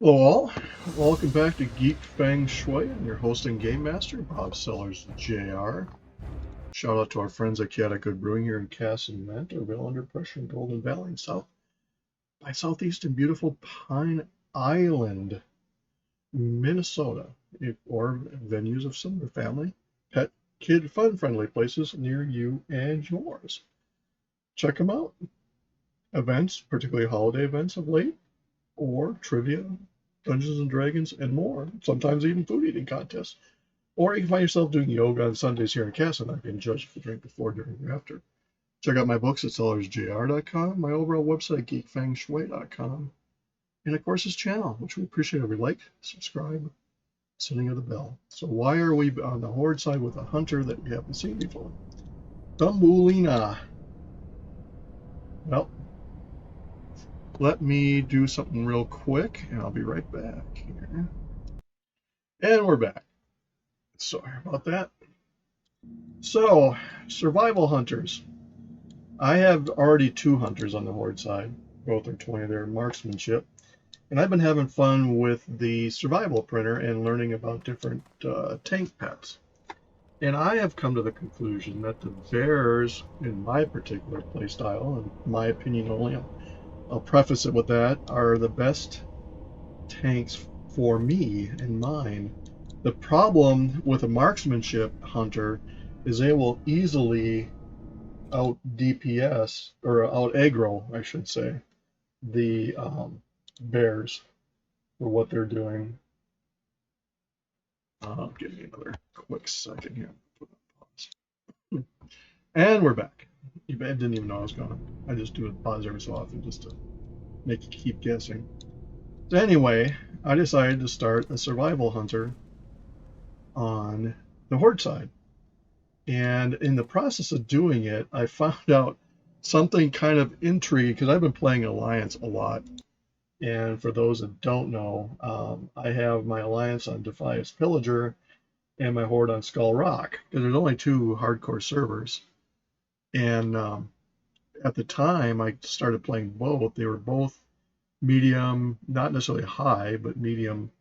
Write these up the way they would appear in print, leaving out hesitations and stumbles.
Hello all, welcome back to Geek, Feng, Shui. I'm your host and game master, Bob Sellers Jr. Shout out to our friends at Good Brewing here in Cass-and-Ment, Ville Under Pressure in Golden Valley and southeast in beautiful Pine Island, Minnesota, or venues of similar family, pet, kid, fun-friendly places near you and yours. Check them out. Events, particularly holiday events of late, or trivia, Dungeons and Dragons, and more. Sometimes even food eating contests. Or you can find yourself doing yoga on Sundays here in Cass and not getting judged if you drink before, during, or after. Check out my books at sellersjr.com, my overall website, geekfengshui.com, and of course this channel, which we appreciate every like, subscribe, setting of the bell. So why are we on the Horde side with a hunter that we haven't seen before? Thumbulina. Well, let me do something real quick, and I'll be right back here. And we're back. Sorry about that. So, survival hunters. I have already 2 hunters on the Horde side. Both are 20. They're marksmanship. And I've been having fun with the survival printer and learning about different tank pets. And I have come to the conclusion that the bears, in my particular playstyle, and my opinion only, I'll preface it with that, are the best tanks for me and mine. The problem with a marksmanship hunter is they will easily out DPS, or out aggro, I should say, the bears for what they're doing. Give me another quick second here. And we're back. I didn't even know I was gone. I just do a pause every so often just to make you keep guessing. So anyway, I decided to start a survival hunter on the Horde side. And in the process of doing it, I found out something kind of intriguing, because I've been playing Alliance a lot. And for those that don't know, I have my Alliance on Defias Pillager and my Horde on Skull Rock, because there's only 2 hardcore servers. And at the time I started playing both, they were both medium, not necessarily high, but medium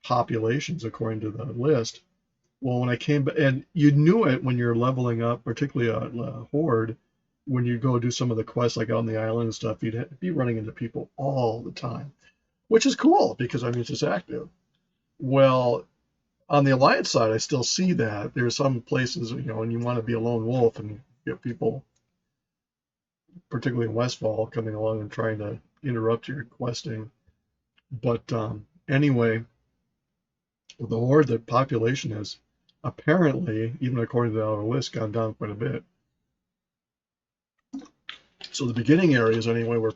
populations according to the list. Well, when I came back, and you knew it when you're leveling up, particularly a Horde, when you go do some of the quests like out on the island and stuff, you'd be running into people all the time, which is cool because I mean it's just active. Well, on the Alliance side, I still see that there's some places, when you want to be a lone wolf and you get people, particularly in Westfall, coming along and trying to interrupt your questing. But anyway, with the Horde, the population has apparently, even according to the outer list, gone down quite a bit. So the beginning areas, anyway, were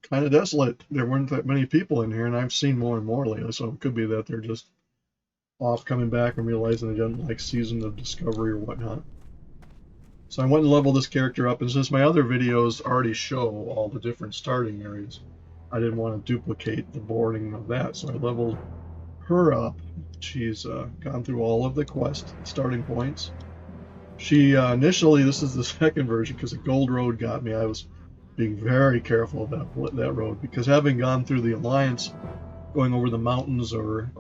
kind of desolate. There weren't that many people in here, and I've seen more and more lately, so it could be that they're just off coming back and realizing they didn't like Season of Discovery or whatnot. So I went and leveled this character up, and since my other videos already show all the different starting areas, I didn't want to duplicate the boarding of that, so I leveled her up. She's gone through all of the quest starting points. She initially, this is the second version, because the Gold Road got me. I was being very careful of that road, because having gone through the Alliance, going over the mountains or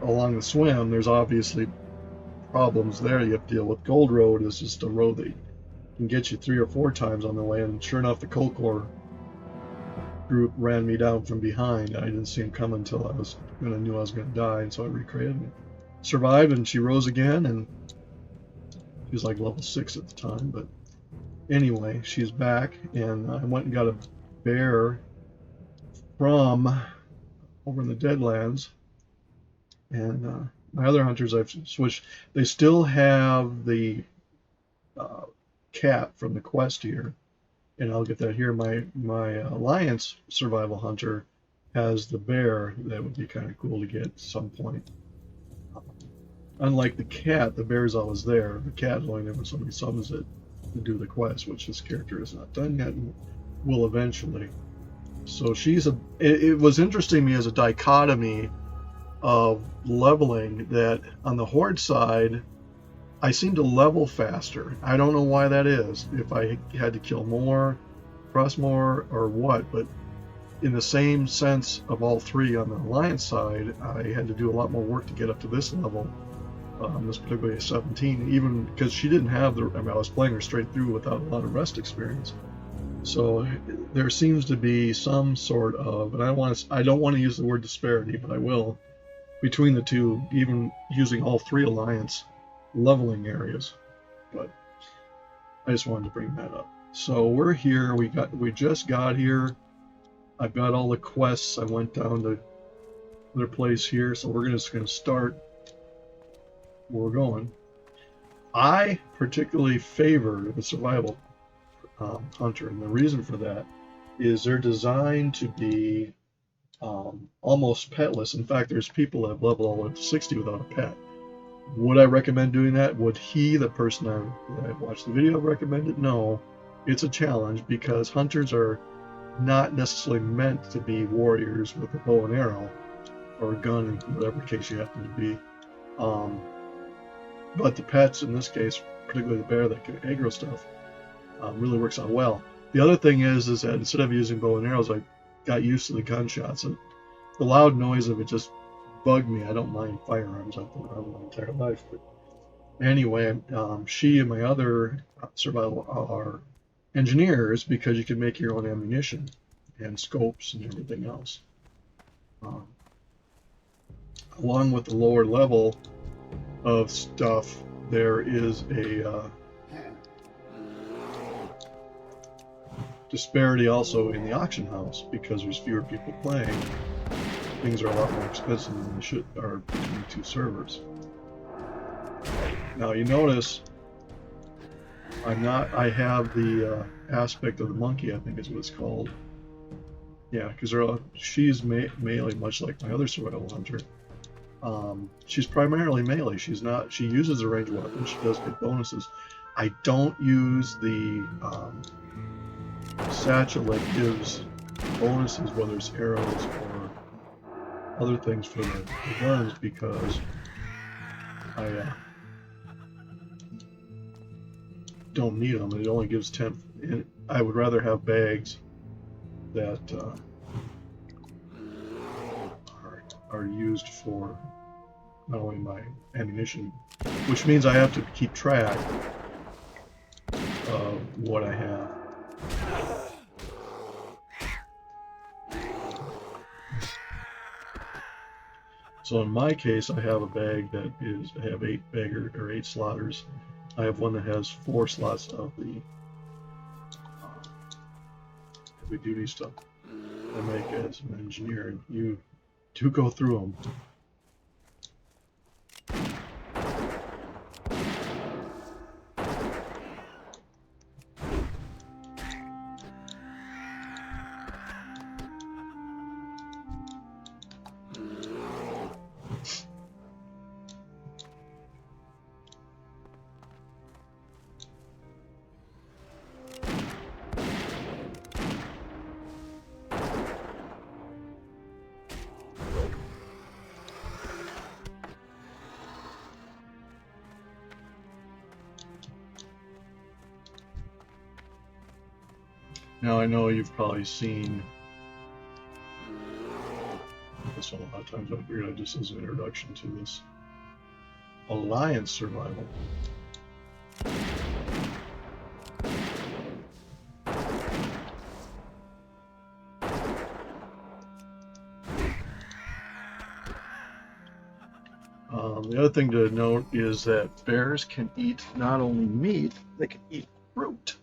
along the swim, there's obviously problems there you have to deal with. Gold Road is just a road that can get you 3 or 4 times on the way, and sure enough, the Kolkor group ran me down from behind. I didn't see him coming until I knew I was going to die, and so I recreated it. Survived, and she rose again, and she was like level 6 at the time. But anyway, she's back, and I went and got a bear from over in the Deadlands. And my other hunters I've switched. They still have the cat from the quest here, and I'll get that here. My Alliance survival hunter has the bear. That would be kind of cool to get at some point. Unlike the cat, the bear's always there. The cat is only there when somebody summons it to do the quest, which this character has not done yet and will eventually. So it was interesting to me as a dichotomy of leveling, that on the Horde side I seem to level faster. I don't know why that is, if I had to kill more, press more, or what, but in the same sense of all three on the Alliance side, I had to do a lot more work to get up to this level. This particularly 17, even because she didn't have the. I mean, I was playing her straight through without a lot of rest experience. So there seems to be some sort of, and I don't want to use the word disparity, but I will, between the two, even using all three Alliance leveling areas. But I just wanted to bring that up. So we're here. We just got here. I've got all the quests. I went down to their place here, so we're just going to start where we're going. I particularly favor the survival hunter, and the reason for that is they're designed to be almost petless. In fact, there's people that have leveled all the way up to 60 without a pet. Would I recommend doing that? Would the person that watched the video, recommend it? No. It's a challenge because hunters are not necessarily meant to be warriors with a bow and arrow or a gun in whatever case you happen to be. But the pets, in this case, particularly the bear that can aggro stuff, really works out well. The other thing is that instead of using bow and arrows, I got used to the gunshots. And the loud noise of it just bugged me. I don't mind firearms. I've been around my entire life. But anyway, she and my other survival are engineers because you can make your own ammunition and scopes and everything else. Along with the lower level of stuff, there is a disparity also in the auction house because there's fewer people playing. Things are a lot more expensive than they should are between two servers. Now you notice I have the aspect of the monkey, I think is what it's called. Yeah, because she's melee, much like my other survival hunter. She's primarily melee. She uses a ranged weapon. She does get bonuses. I don't use the satchel that gives bonuses, whether it's arrows or other things for the guns, because I don't need them. It only gives 10. I would rather have bags that are used for not only my ammunition, which means I have to keep track of what I have. So in my case, I have a bag that I have 8 slotters. I have one that has 4 slots of the heavy duty stuff I make as an engineer, and you do go through them. Now I know you've probably seen this one a lot of times. I figured just as an introduction to this Alliance survival. The other thing to note is that bears can eat not only meat, they can eat fruit.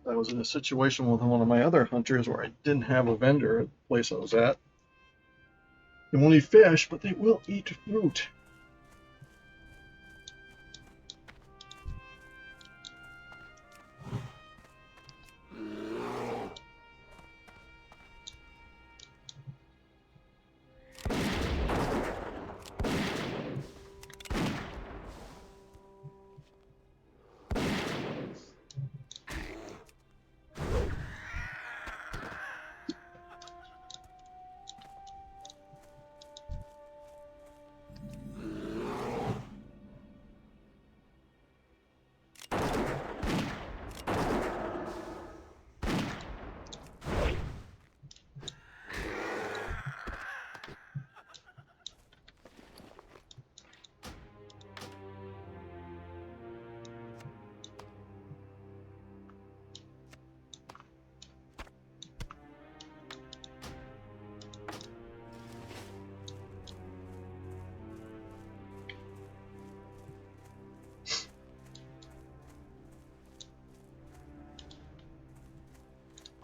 I was in a situation with one of my other hunters where I didn't have a vendor at the place I was at. They won't eat fish, but they will eat fruit.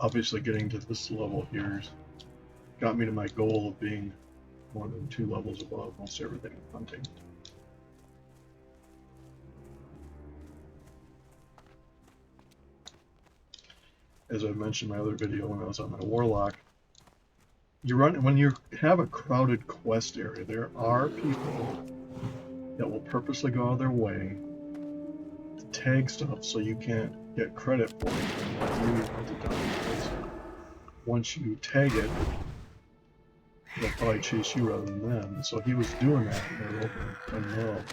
obviously getting to this level here got me to my goal of being more than 2 levels above most everything in hunting. As I mentioned in my other video when I was on my warlock, when you have a crowded quest area, there are people that will purposely go out of their way to tag stuff so you can't get credit for it and let you hunt it down. Because once you tag it, they'll probably chase you rather than them. So he was doing that in their open window.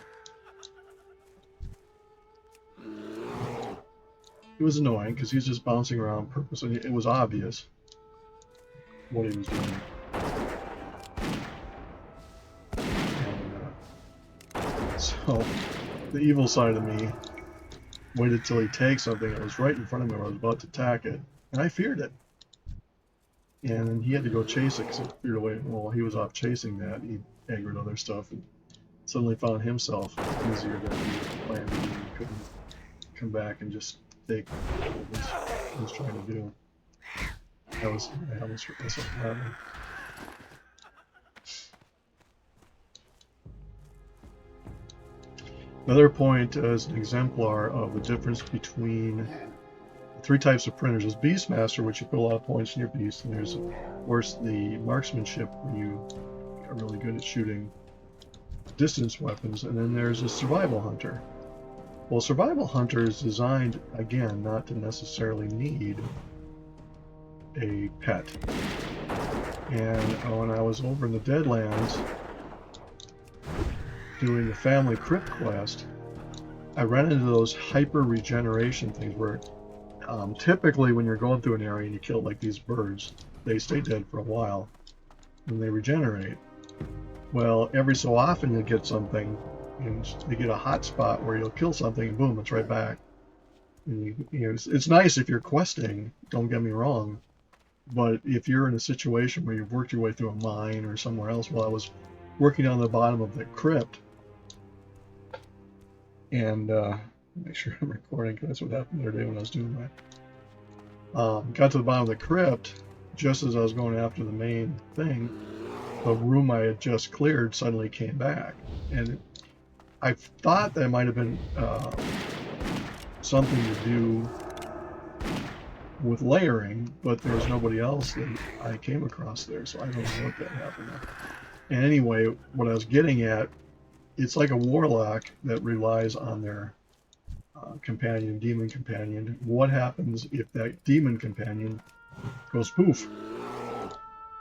It was annoying because he was just bouncing around purposely. It was obvious what he was doing. And, so the evil side of me waited till he tagged something that was right in front of me where I was about to attack it, and I feared it. And then he had to go chase it because he feared away. Well, he was off chasing that. He aggroed other stuff and suddenly found himself busier than he planned to do. He couldn't come back and just take what he was trying to do. I almost hurt myself laughing. Another point as an exemplar of the difference between 3 types of printers is Beastmaster, which you put a lot of points in your beast, and there's, of course, the marksmanship where you are really good at shooting distance weapons, and then there's a survival hunter. Well, survival hunter is designed, again, not to necessarily need a pet. And when I was over in the Deadlands doing the family crypt quest, I ran into those hyper regeneration things where typically when you're going through an area and you kill like these birds, they stay dead for a while and they regenerate. Well, every so often you get something and you get a hot spot where you'll kill something and boom, it's right back. And it's nice if you're questing, don't get me wrong, but if you're in a situation where you've worked your way through a mine or somewhere else, well, I was working on the bottom of the crypt, and make sure I'm recording because that's what happened the other day when I was doing my got to the bottom of the crypt just as I was going after the main thing. The room I had just cleared suddenly came back, and I thought that might have been something to do with layering, but there was nobody else that I came across there, so I don't know what that happened. And anyway, what I was getting at, it's like a warlock that relies on their companion, demon companion. What happens if that demon companion goes poof?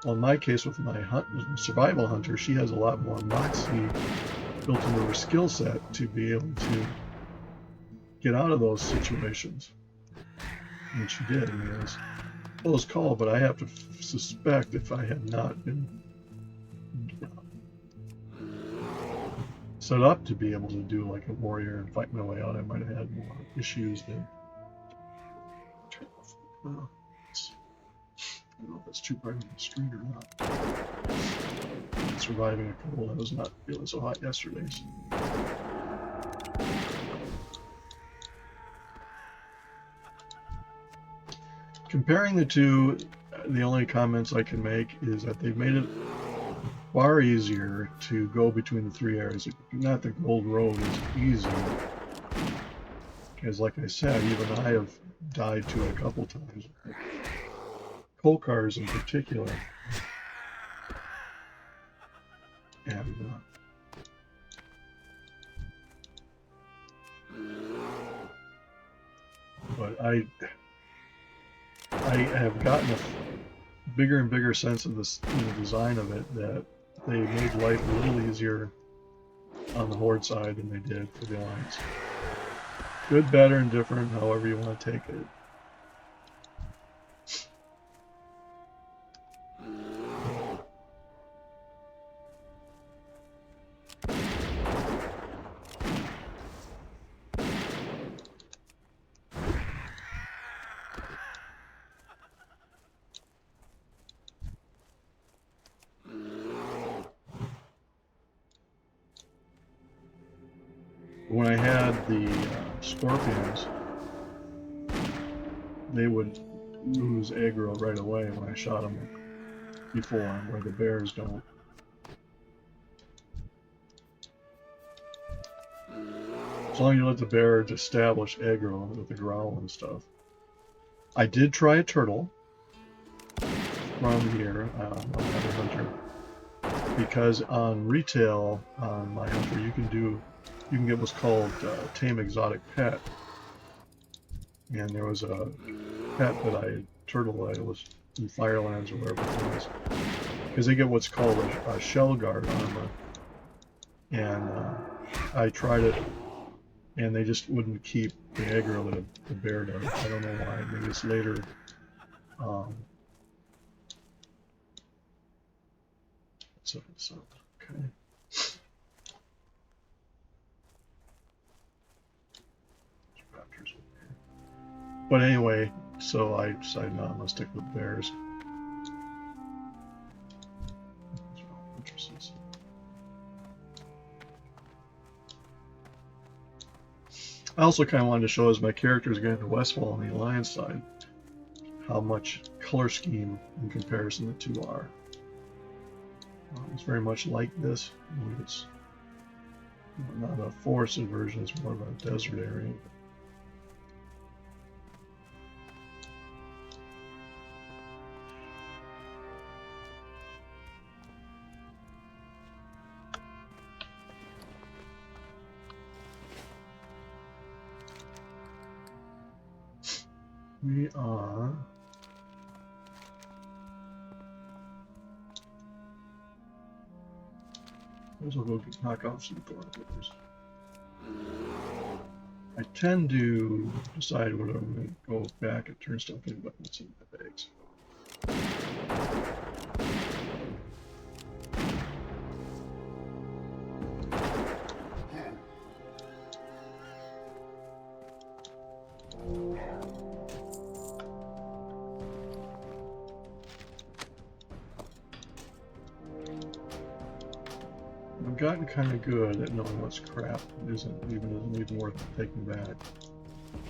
Well, in my case with my survival hunter, she has a lot more moxie built into her skill set to be able to get out of those situations. And she did. I mean, it was a close call, but I have to suspect if I had not been set up to be able to do like a warrior and fight my way out, I might have had more issues than. I don't know if that's too bright on the screen or not. Surviving a cold. I was not feeling so hot yesterday. So. Comparing the two, the only comments I can make is that they've made it far easier to go between the 3 areas. Not the Gold Road is easy, because like I said, even I have died to it a couple times. Coal cars in particular. And but I have gotten a bigger and bigger sense of this, the design of it, that they made life a little easier on the Horde side than they did for the Alliance. Good, better, and different, however you want to take it. When I had the scorpions, they would lose aggro right away when I shot them before, where the bears don't. As long as you let the bear establish aggro with the growl and stuff. I did try a turtle from here on another hunter, because on retail on my hunter you can get what's called tame exotic pet, and there was a pet that I turtle that was in Firelands or wherever it was, because they get what's called a shell guard armor, and I tried it and they just wouldn't keep the aggro that the bear does. I don't know why. Maybe it's later. So okay. But anyway, so I decided no, I'm gonna stick with bears. I also kind of wanted to show, as my characters get into Westfall on the Alliance side, how much color scheme in comparison the two are. It's very much like this. It's not a forested version, it's more of a desert area. We are I'll go knock off some thornwhippers. I tend to decide whether I'm going to go back and turn stuff in, but what's in my bags. I've gotten kind of good at knowing what's crap and isn't even worth taking back.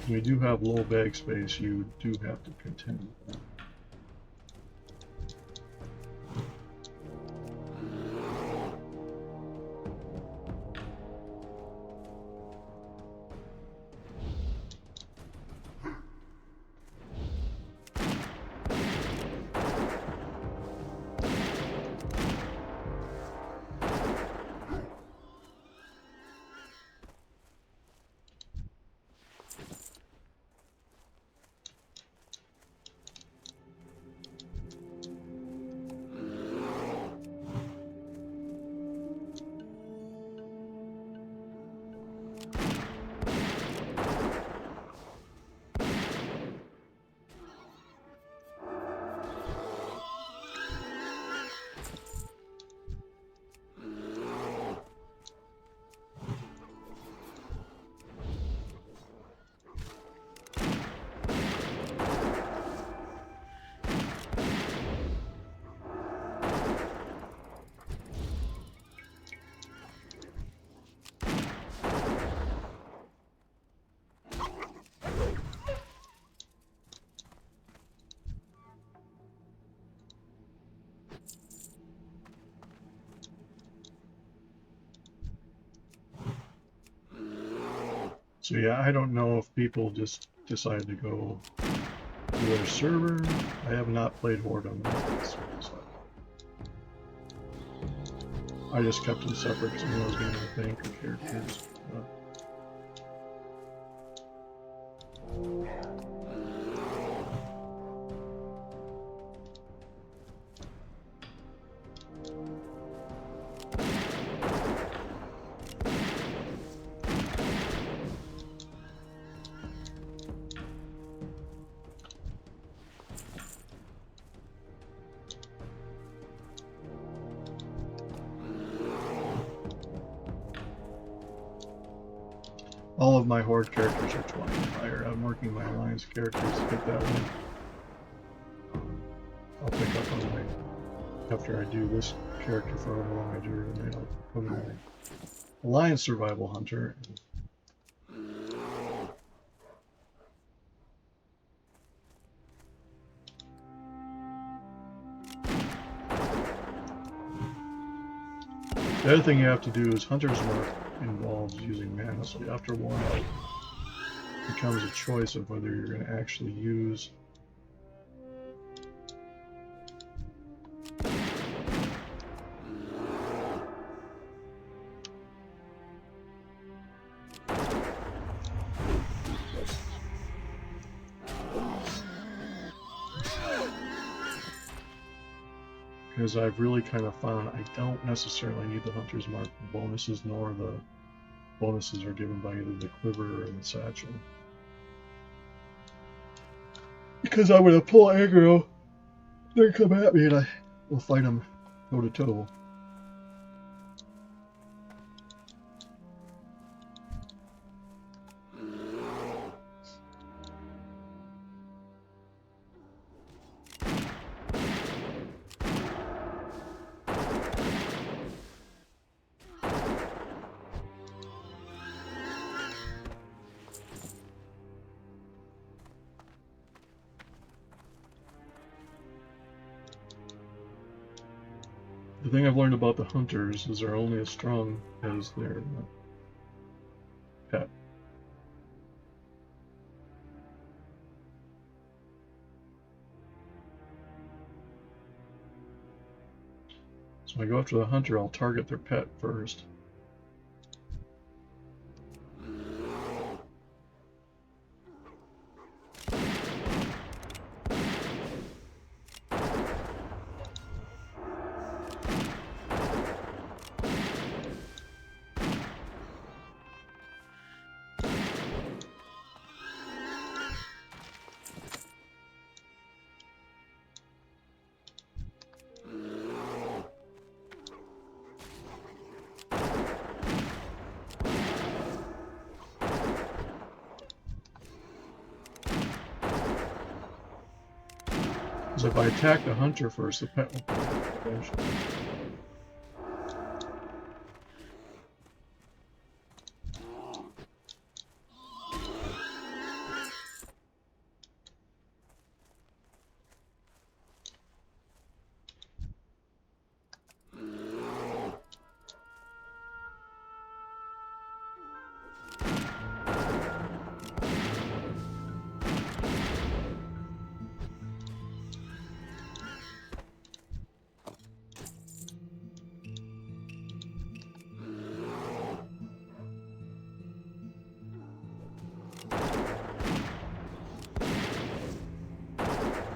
When you do have low bag space, you do have to contend with that. So yeah, I don't know if people just decide to go to their server. I have not played Horde on that, so I just kept them separate because I knew I was going to bank of characters. All of my Horde characters are 20 or higher. I'm working my Alliance characters to get that way. I'll pick up on my, after I do this character for however long I do it, and then I'll put in my Alliance Survival Hunter. The other thing you have to do is Hunter's Mark involves using mana, so after a while it becomes a choice of whether you're going to actually use because I've really kind of found I don't necessarily need the Hunter's Mark bonuses, nor the bonuses are given by either the quiver or the satchel. Because I'm going to pull aggro, they're come at me and I will fight them toe to toe. The thing I've learned about the hunters is they're only as strong as their pet. So when I go after the hunter, I'll target their pet first. So if I attack the hunter first, the pet will come out eventually.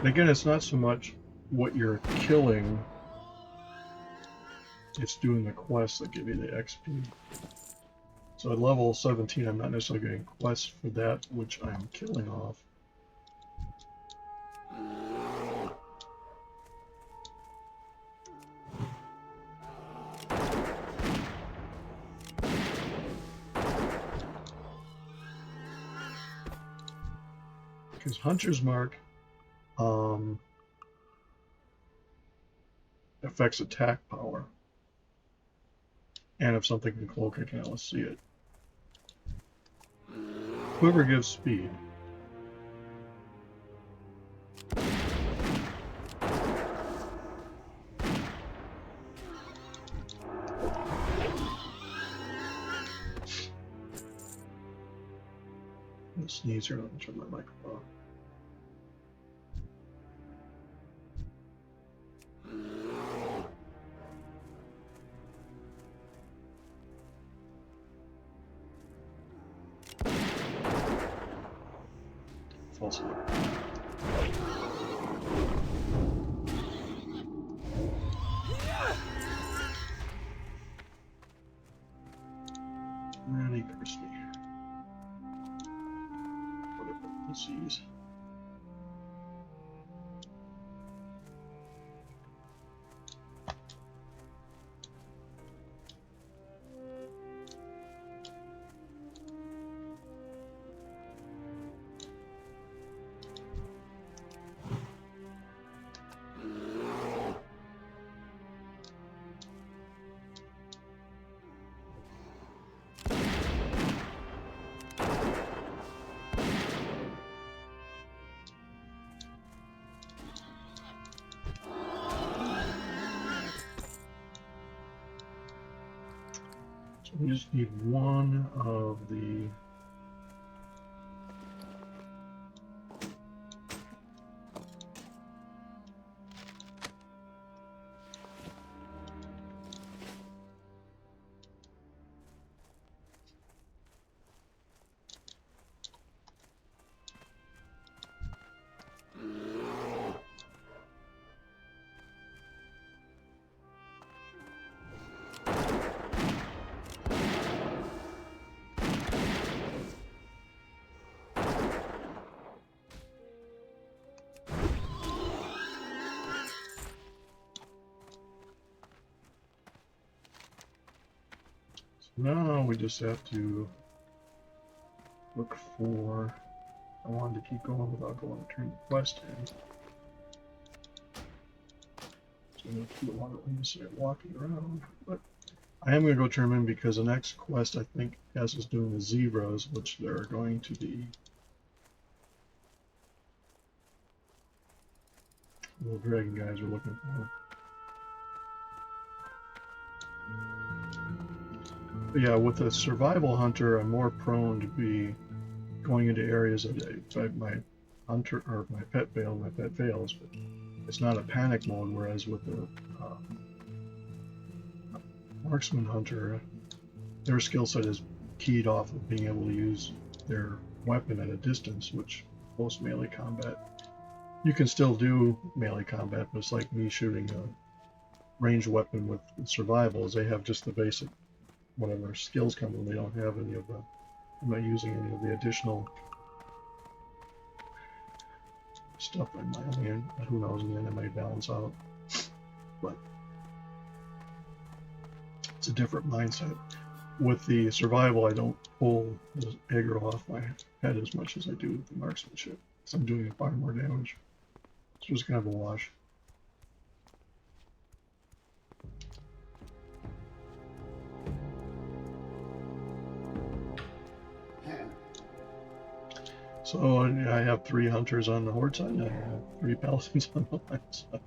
And again, it's not so much what you're killing, it's doing the quests that give you the XP. So at level 17, I'm not necessarily getting quests for that which I'm killing off. Because Hunter's Mark affects attack power. And if something can cloak, I can at least see it. Quiver gives speed. I'll sneeze here, let me turn my microphone. False alert. And he cursed me. Disease. we just need one of the... Now we just have to look for... I wanted to keep going without going to turn the quest in. So I'm going to do a lot of things walking around. But I am going to go turn them in because the next quest I think has us doing the zebras, which there are going to be little dragon guys we're looking for. But yeah, with a survival hunter, I'm more prone to be going into areas that my hunter or my pet fails, but it's not a panic mode. Whereas with the marksman hunter, their skill set is keyed off of being able to use their weapon at a distance, which most melee combat, you can still do melee combat, but it's like me shooting a ranged weapon with survivals. They have just the basic whatever skills come when they don't have any of the, I'm not using any of the additional stuff in my hand. Who knows, in the end it might balance out. But it's a different mindset. With the survival, I don't pull the aggro off my head as much as I do with the marksmanship. So I'm doing far more damage. It's just kind of a wash. So I have 3 hunters on the horde side, and I have 3 paladins on the line side.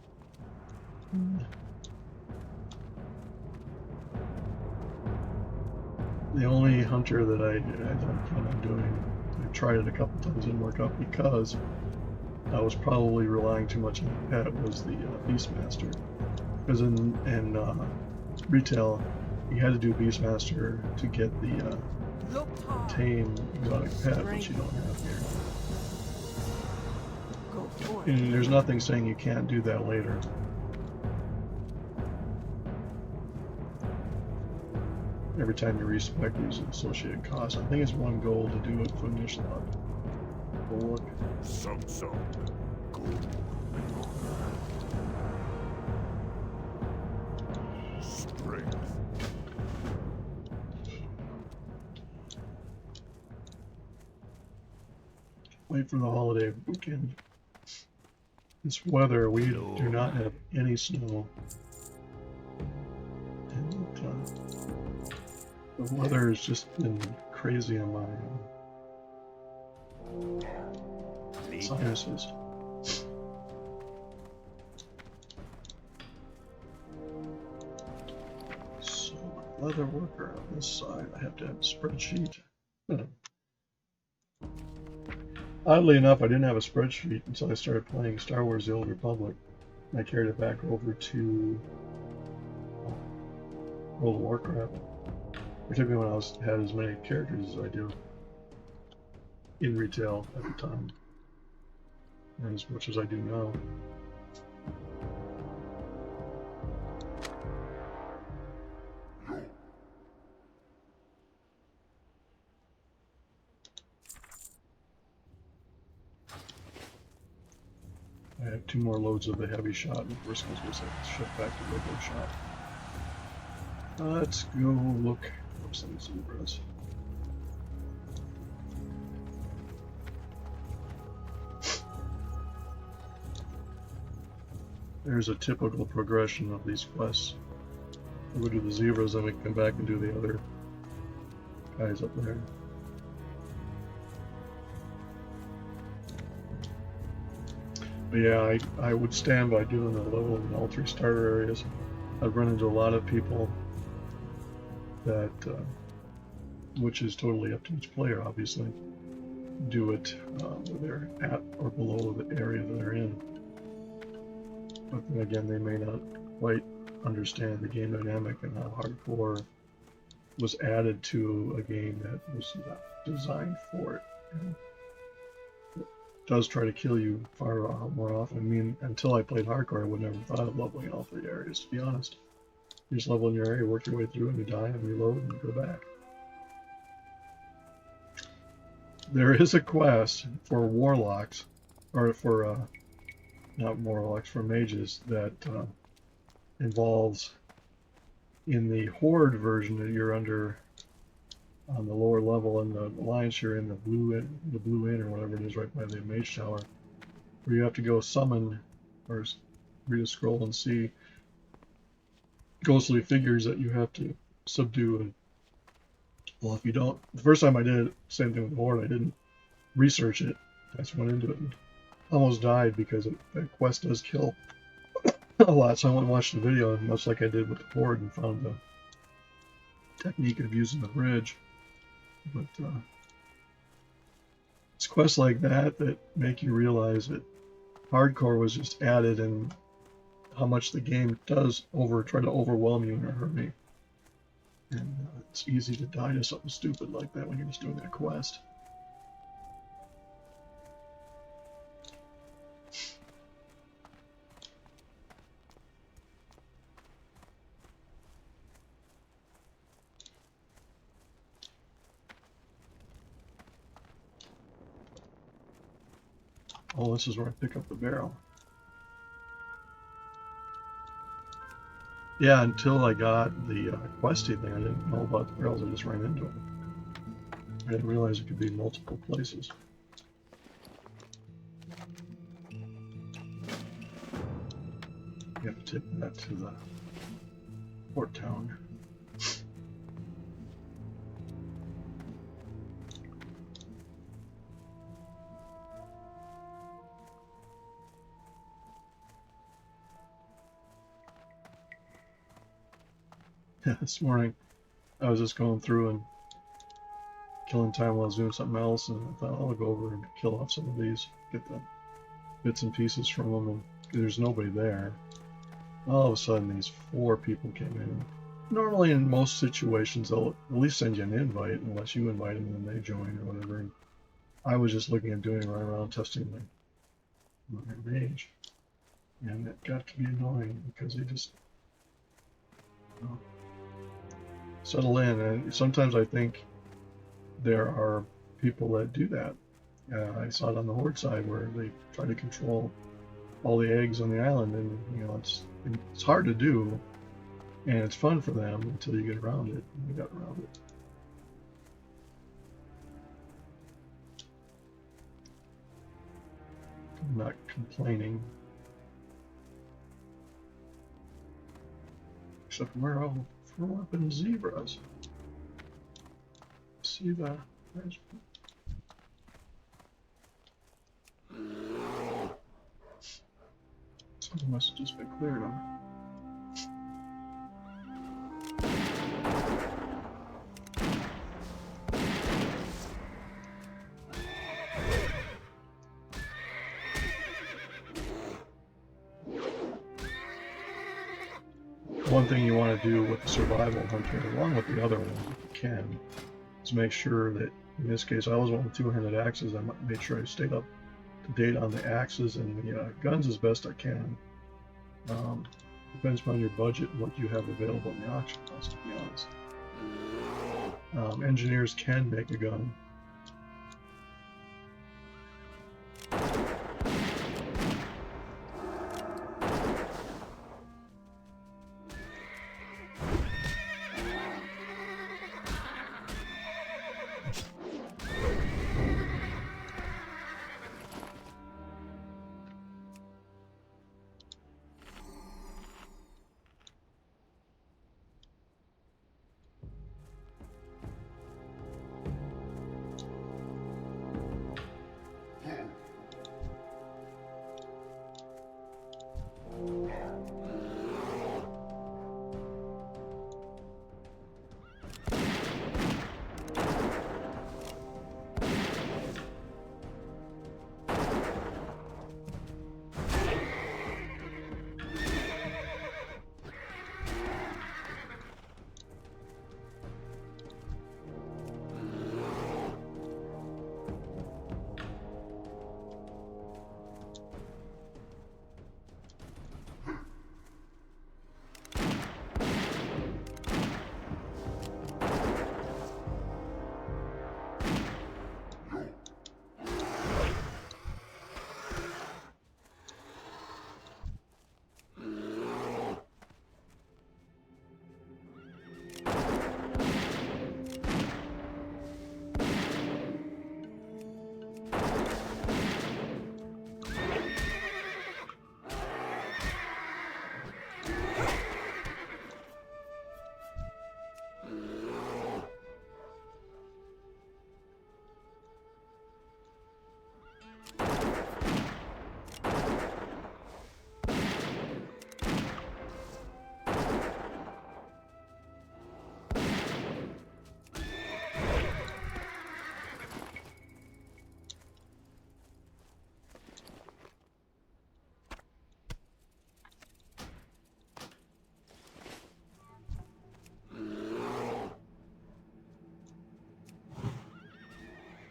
The only hunter that I don't plan on doing, I tried it a couple times, didn't work out because I was probably relying too much on the pet, was the Beastmaster. Because in retail, you had to do Beastmaster to get the tame exotic pet, which you don't have here. And there's nothing saying you can't do that later. Every time you respec, there's an associated cost. I think it's 1 gold to do it for initial up. We'll look. Good. Strength. Wait for the holiday weekend. This weather, we do not have any snow. And the weather has just been crazy on my sinuses. So, leather worker on this side, I have to have a spreadsheet. Oddly enough, I didn't have a spreadsheet until I started playing Star Wars: The Old Republic. I carried it back over to World of Warcraft, particularly when I had as many characters as I do in retail at the time, and as much as I do now. I have 2 more loads of the heavy shot, and the first one's just like shift back to regular shot. Let's go look for some zebras. There's a typical progression of these quests. We'll do the zebras, then we can come back and do the other guys up there. But yeah, I would stand by doing the level and all 3 starter areas. I've run into a lot of people that, which is totally up to each player, obviously, do it when they're at or below the area that they're in. But then again, they may not quite understand the game dynamic and how hardcore was added to a game that was not designed for it. And it does try to kill you far more often. I mean, until I played hardcore, I would never thought of leveling all 3 areas, to be honest. You just level in your area, work your way through, and you die and reload and go back. There is a quest for warlocks, or for, not warlocks, for mages, that involves, in the horde version that you're under on the lower level, and the alliance you're in, the blue inn or whatever it is right by the mage tower, where you have to go summon or read a scroll and see ghostly figures that you have to subdue. And well, if you don't, the first time I did it, same thing with the horde, I didn't research it. I just went into it and almost died because that quest does kill a lot. So I went and watched the video, much like I did with the horde, and found the technique of using the bridge. But it's quests like that that make you realize that hardcore was just added, and how much the game does try to overwhelm you in a hurry. And it's easy to die to something stupid like that when you're just doing that quest. Oh, this is where I pick up the barrel. Yeah, until I got the questy thing, I didn't know about the barrels. I just ran into them. I didn't realize it could be multiple places. You have to take that to the port town. This morning I was just going through and killing time while I was doing something else, and I thought I'll go over and kill off some of these, get the bits and pieces from them, and there's nobody there. All of a sudden these 4 people came in. Normally in most situations they'll at least send you an invite, unless you invite them and then they join or whatever. And I was just looking at doing right around testing my rage, and it got to be annoying because they just settle in. And sometimes I think there are people that do that. I saw it on the horde side where they try to control all the eggs on the island, and it's hard to do, and it's fun for them until you get around it. And we got around it. I'm not complaining, except we're all thrown up in zebras. See that? Something must have just been cleared on it. One thing you want to do with the survival hunter, along with the other ones if you can, is make sure that, in this case I was one with 2-handed axes, I made sure I stayed up to date on the axes and the guns as best I can. Depends upon your budget and what you have available in the auction house, to be honest. Engineers can make a gun.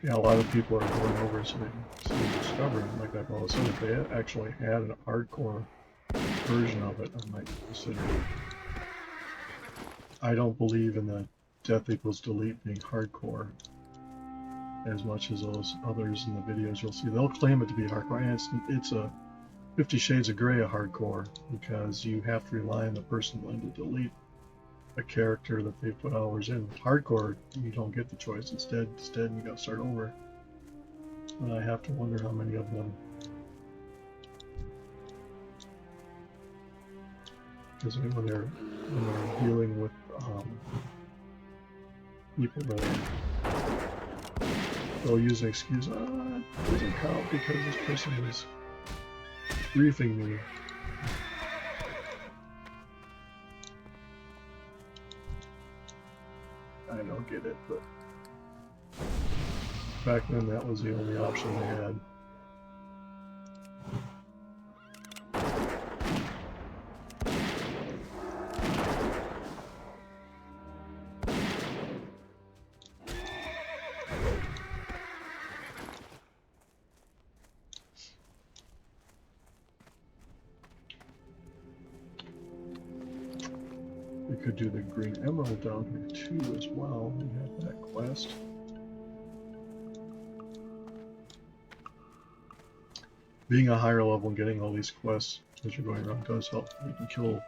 Yeah, a lot of people are going over so they can discover it. Like all of a sudden, if they actually had a hardcore version of it, I might consider it. I don't believe in the death equals delete being hardcore as much as those others in the videos you'll see. They'll claim it to be hardcore, and it's a 50 Shades of Grey of hardcore, because you have to rely on the person willing to delete a character that they put hours in. With hardcore, you don't get the choice. It's dead, and you gotta start over. And I have to wonder how many of them, because when they're dealing with people that they'll use an excuse, it doesn't count because this person is briefing me. I don't get it, but back then that was the only option they had. We could do the green emerald down here too as well. We have that quest. Being a higher level and getting all these quests as you're going around does help. You can kill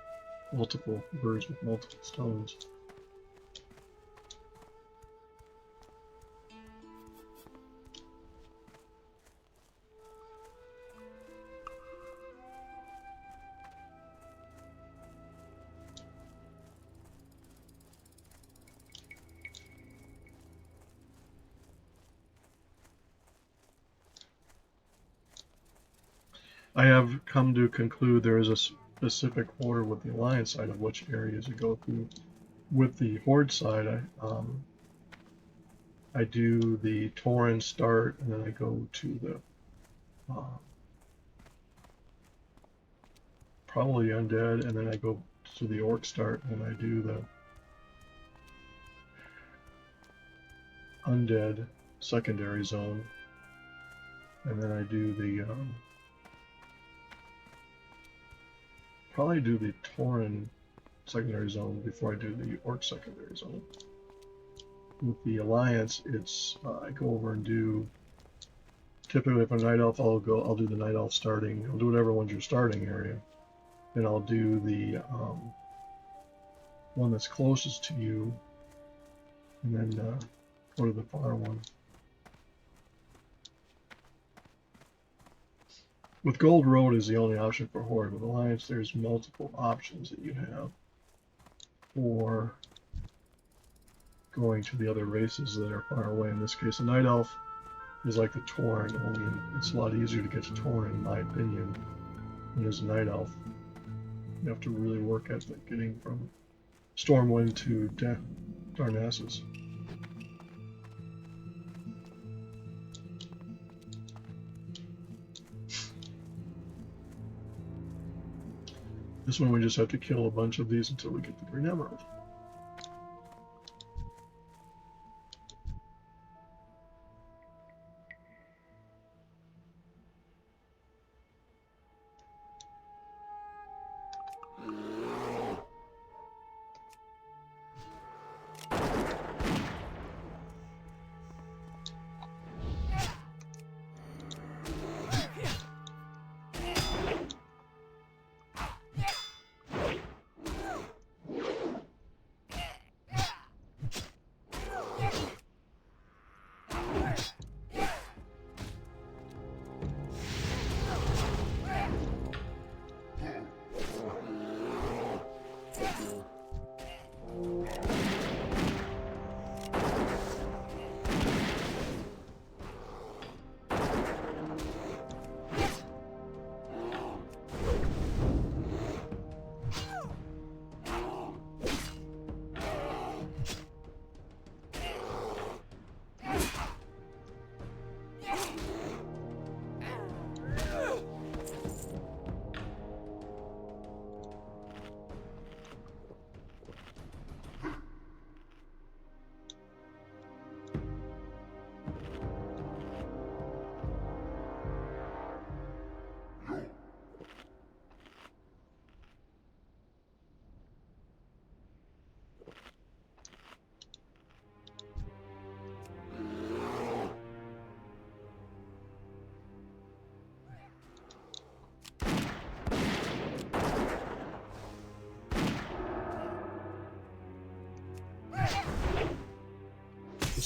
multiple birds with multiple stones. I have come to conclude there is a specific order with the Alliance side of which areas you go through. With the Horde side, I do the Tauren start, and then I go to the probably Undead, and then I go to the Orc start, and I do the Undead secondary zone, and then I do the probably do the Tauren secondary zone before I do the Orc secondary zone. With the Alliance, it's I go over and do, typically if I'm Night Elf, I'll do the Night Elf starting. I'll do whatever one's your starting area. Then I'll do the one that's closest to you, and then go to the far one. With Gold Road is the only option for Horde. With Alliance, there's multiple options that you have for going to the other races that are far away. In this case, a Night Elf is like the Tauren, only it's a lot easier to get to Tauren, in my opinion, than as a Night Elf. You have to really work at getting from Stormwind to Darnassus. This one we just have to kill a bunch of these until we get the Green Emerald.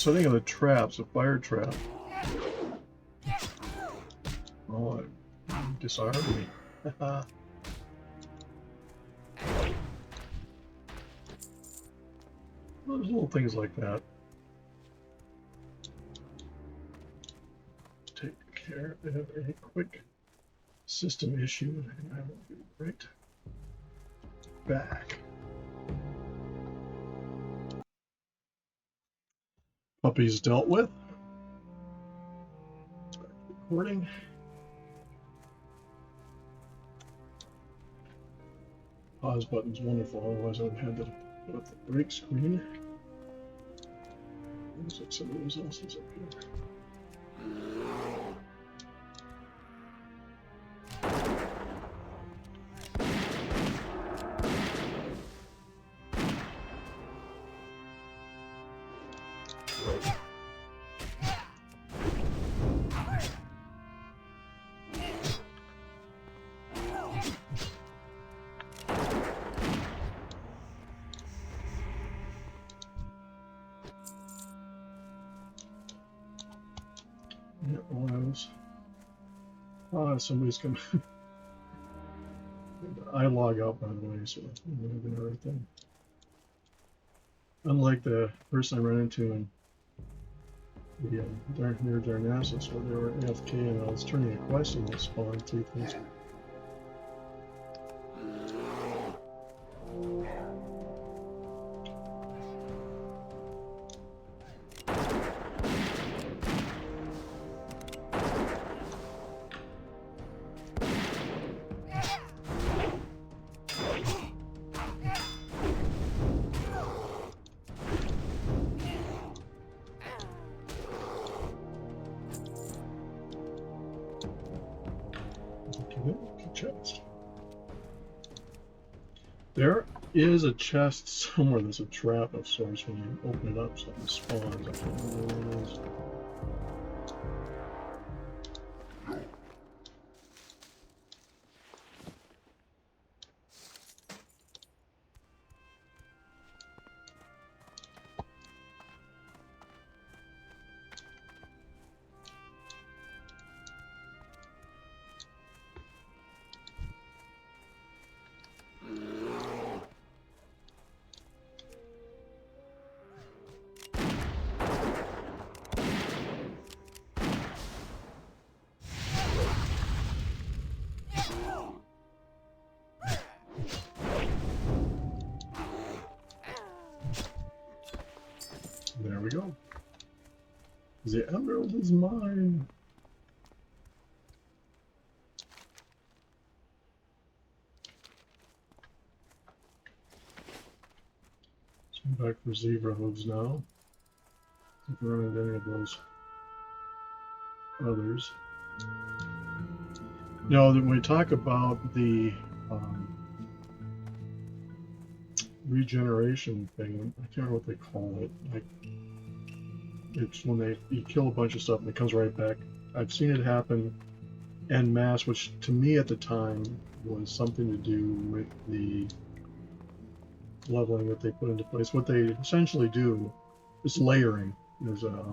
setting of the traps, a fire trap. Oh, it disarmed me. There's little things like that. Take care of a quick system issue, and I will be right back. Puppies dealt with. Back to recording. Pause button's wonderful, otherwise I would have had to put up the break screen. Looks like somebody else is up here. Yeah, allows. Ah, somebody's coming. I log out, by the way, so I'm going to do everything. Unlike the person I ran into in the near Darnassus, where they were AFK and I was turning a quest and they spawned 3 things. Chest. There is a chest somewhere. There's a trap of sorts. When you open it up, something spawns. I don't know what it is. There we go. The emerald is mine. So I'm back for zebra hooves now. If we run into any of those others. Now, when we talk about the regeneration thing, I can't remember what they call it. Like, it's when you kill a bunch of stuff and it comes right back. I've seen it happen en masse, which to me at the time was something to do with the leveling that they put into place. What they essentially do is layering. There's a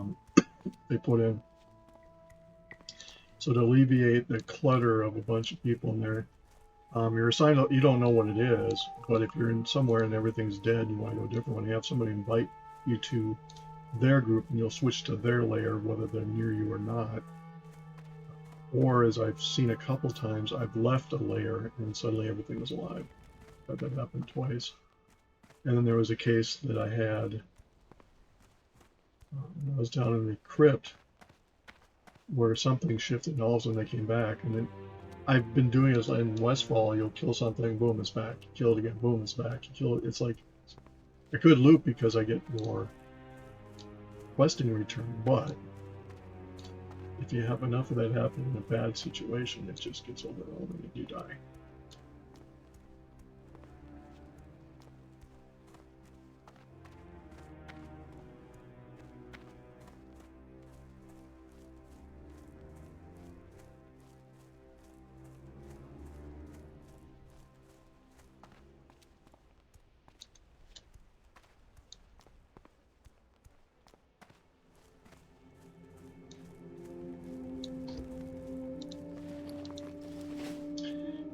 they put in so to alleviate the clutter of a bunch of people in there. You're assigned, you don't know what it is, but if you're in somewhere and everything's dead, you want to go different one. You have somebody invite you to their group and you'll switch to their layer whether they're near you or not. Or, as I've seen a couple times, I've left a layer and suddenly everything was alive. That happened twice. And then there was a case that I had when I was down in the crypt where something shifted and all of a sudden they came back. And then I've been doing it in Westfall. You'll kill something, boom, it's back. You kill it again, boom, it's back. You kill it. It's like a good loop because I get more quest in return. But if you have enough of that happen in a bad situation, it just gets overwhelming and you die.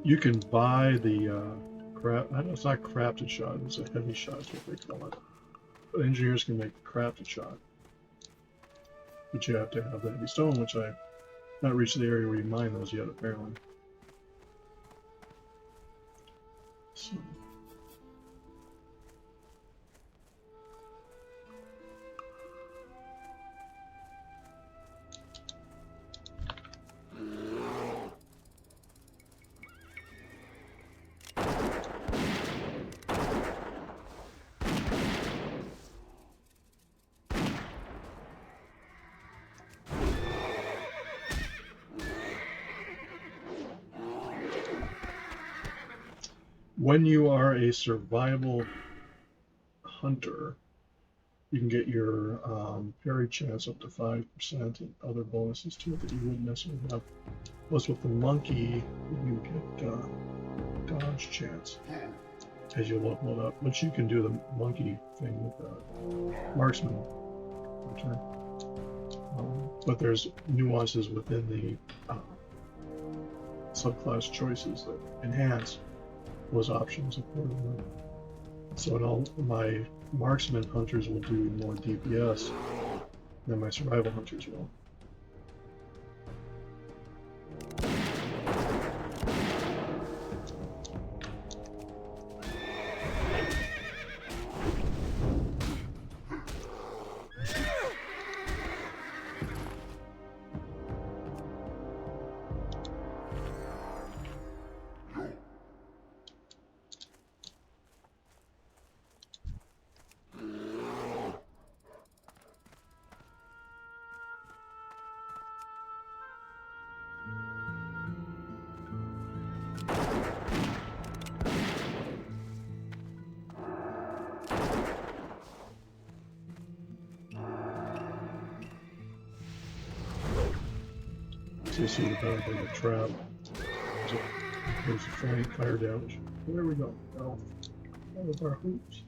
You can buy the crap. I know it's not crafted shot. It's a heavy shot. Is what they call it. But engineers can make a crafted shot, but you have to have the heavy stone, which I've not reached the area where you mine those yet, apparently. So. When you are a survival hunter, you can get your parry chance up to 5% and other bonuses to it that you wouldn't necessarily have. Plus, with the monkey, you get dodge chance as you level it up, but you can do the monkey thing with the marksman hunter. But there's nuances within the subclass choices that enhance those options accordingly. So in all my marksman hunters will do more DPS than my survival hunters will. So you see the benefit of the trap. There's a Feng fire damage. There we go. All of our hoops.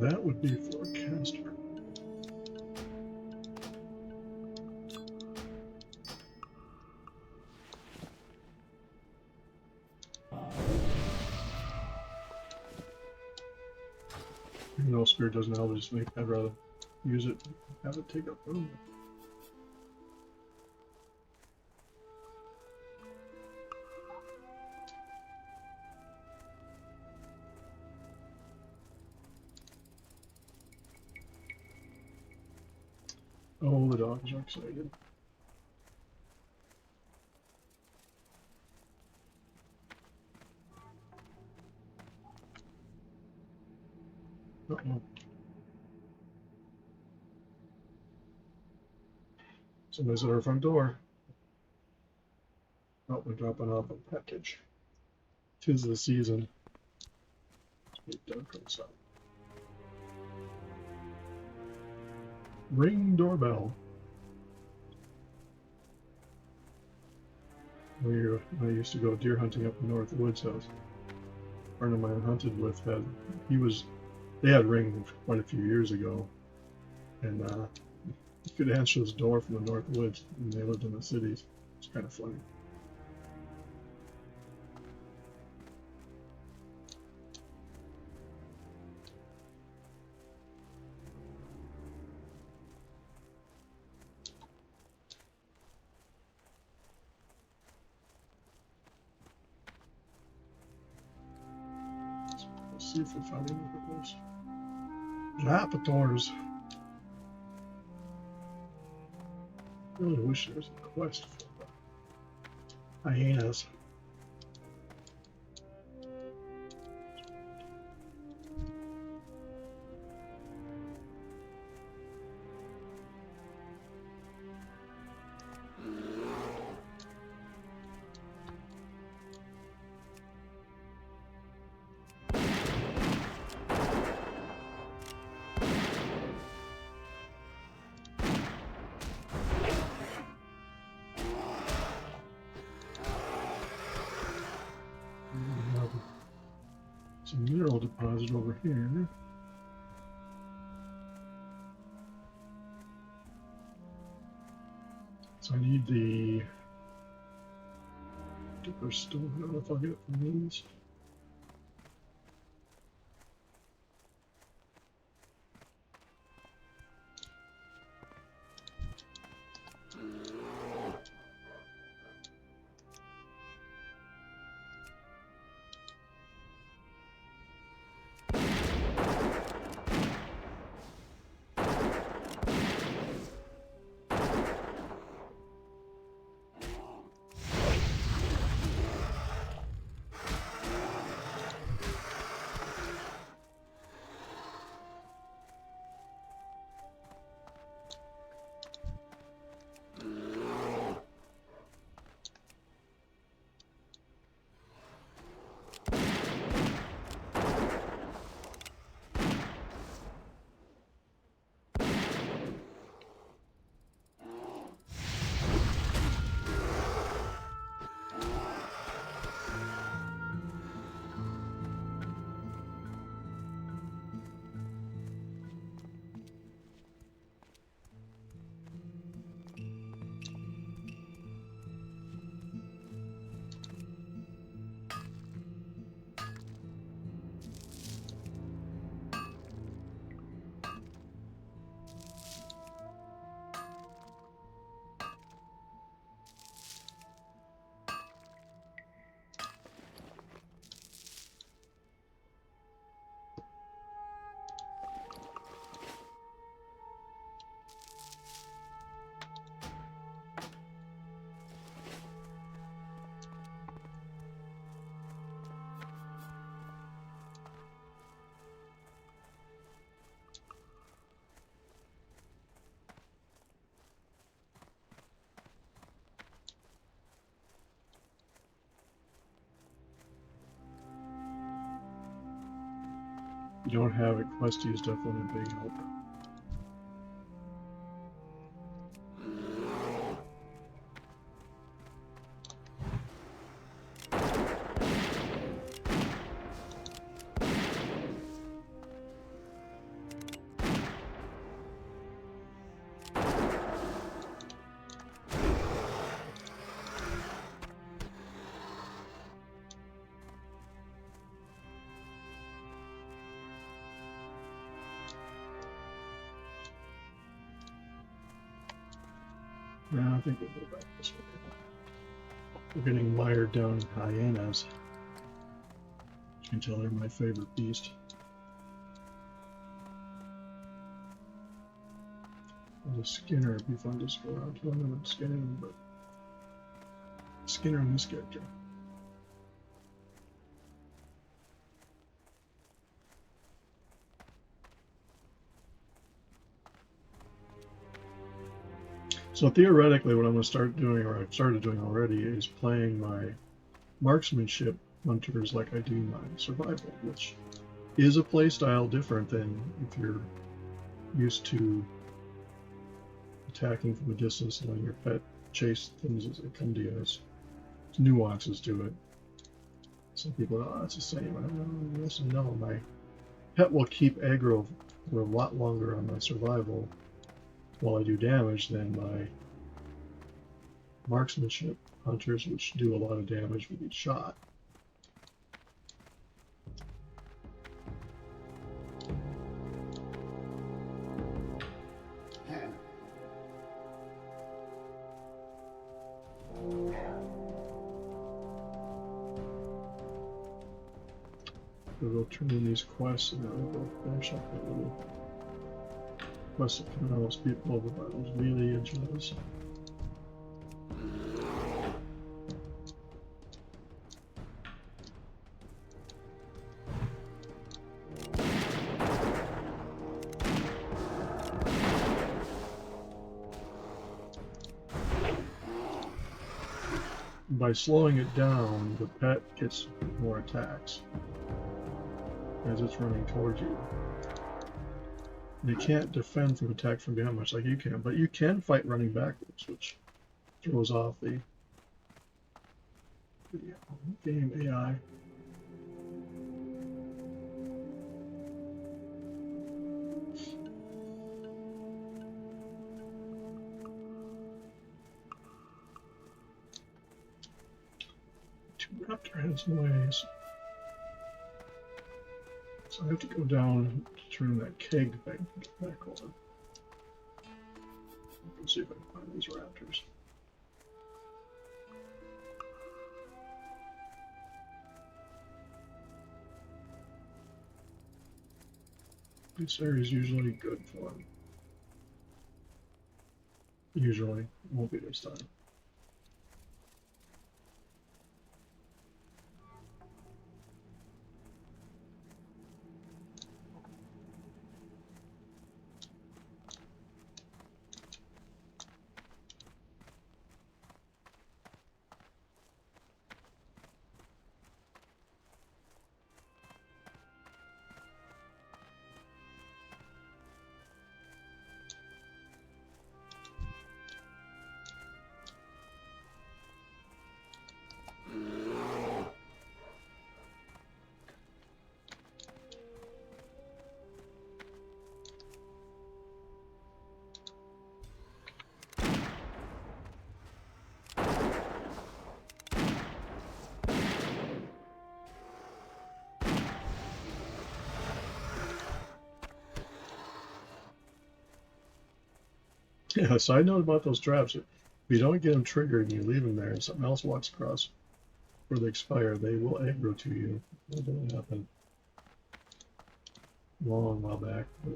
That would be for a caster. Even though Spirit doesn't always make, I'd rather use it, have it take up room. Oh, the dogs are excited. Uh-oh. Somebody's at our front door. Oh, we're dropping off a package. 'Tis the season. Doug comes up. Ring doorbell. I used to go deer hunting up in North Woods House. A friend of mine I hunted with they had Ring quite a few years ago, and you could answer his door from the North Woods, and they lived in the cities. It's kind of funny. Let's see if we find any of those. Lapitors. I really wish there was a quest for the hyenas. It's a mineral deposit over here. So I need the Dipper Stone. I don't know if I'll get it from these. If you don't have it, Questy is definitely a big help. Yeah, I think we'll go back this way. We're getting mired down in hyenas. You can tell they're my favorite beast. Well, the Skinner would be fun to just go around to them and skin him, but Skinner and this character. So theoretically, what I'm going to start doing, or I've started doing already, is playing my marksmanship hunters like I do my survival, which is a playstyle different than if you're used to attacking from a distance and letting your pet chase things as they come to you. There's nuances to it. Some people go, oh, it's the same. I don't know, yes and no. My pet will keep aggro for a lot longer on my survival while I do damage than my marksmanship hunters, which do a lot of damage with each shot. We'll go turn in these quests and then we'll go finish up that little quest of killing all those people over by those really edges. By slowing it down, the pet gets more attacks as it's running towards you. They can't defend from attack from behind much like you can, but you can fight running backwards, which throws off the game AI. raptor has ways. So I have to go down to turn that keg thing back on. Let's see if I can find these raptors. This area is usually good for them. Usually, won't be this time. Yeah, side note about those traps. If you don't get them triggered and you leave them there and something else walks across where they expire, they will aggro to you. That didn't happen a long while back. But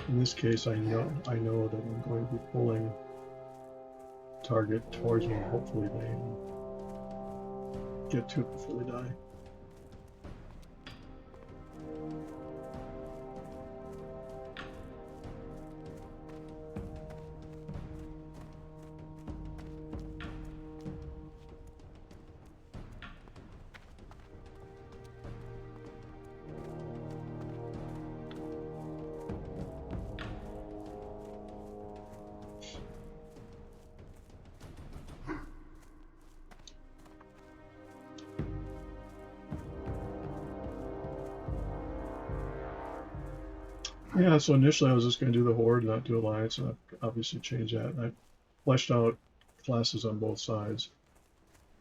in this case, I know that I'm going to be pulling target towards me. Hopefully they get to it before they die. Yeah, so initially I was just going to do the Horde, not do Alliance, and I've obviously changed that. And I fleshed out classes on both sides.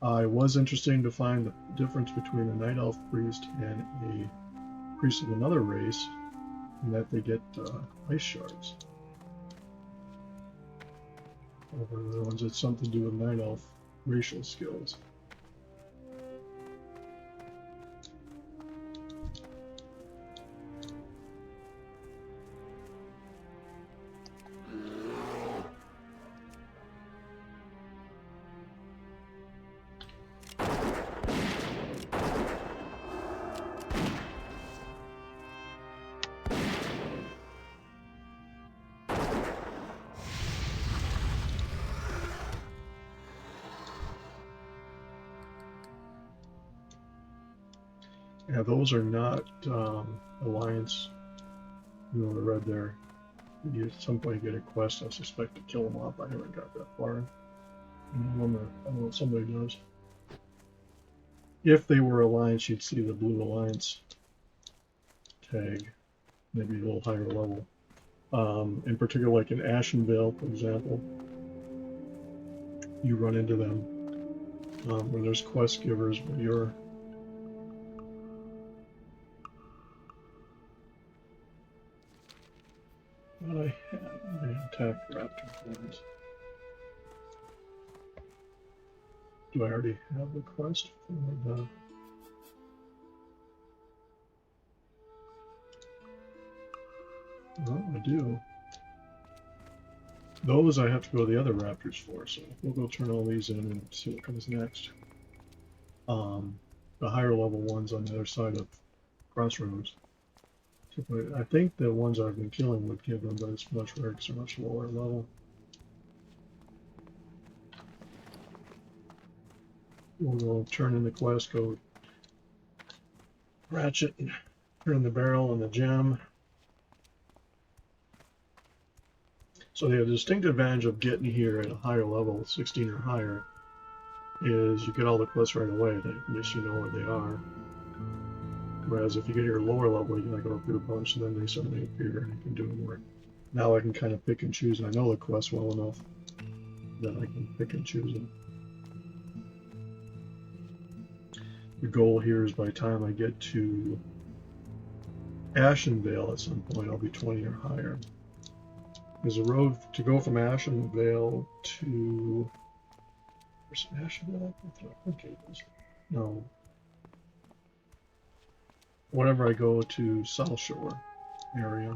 I was interested to find the difference between a Night Elf priest and a priest of another race, in that they get ice shards. Over the ones that something to do with Night Elf racial skills. Yeah, those are not Alliance. You know, I read there. You at some point get a quest, I suspect, to kill them off. I haven't got that far. I don't know if somebody does. If they were Alliance, you'd see the blue Alliance tag, maybe a little higher level. In particular, like in Ashenvale, for example, you run into them where there's quest givers where you're what I had my attack raptor forms. Do I already have the quest for the? Well, I do. Those I have to go to the other raptors for, so we'll go turn all these in and see what comes next. The higher level ones on the other side of Crossroads. I think the ones I've been killing would give them, but it's much rarer because they're much lower level. We'll go turn in the quest, go ratchet, and turn the barrel and the gem. So the distinct advantage of getting here at a higher level, 16 or higher, is you get all the quests right away. At least you know where they are. Whereas if you get your lower level, you gotta go through a bunch, and then they suddenly appear, and you can do more. Now I can kind of pick and choose, and I know the quest well enough then I can pick and choose them. The goal here is by the time I get to Ashenvale at some point, I'll be 20 or higher. There's a road to go from Ashenvale to... Where's Ashenvale? Okay, no. Whenever I go to South Shore area.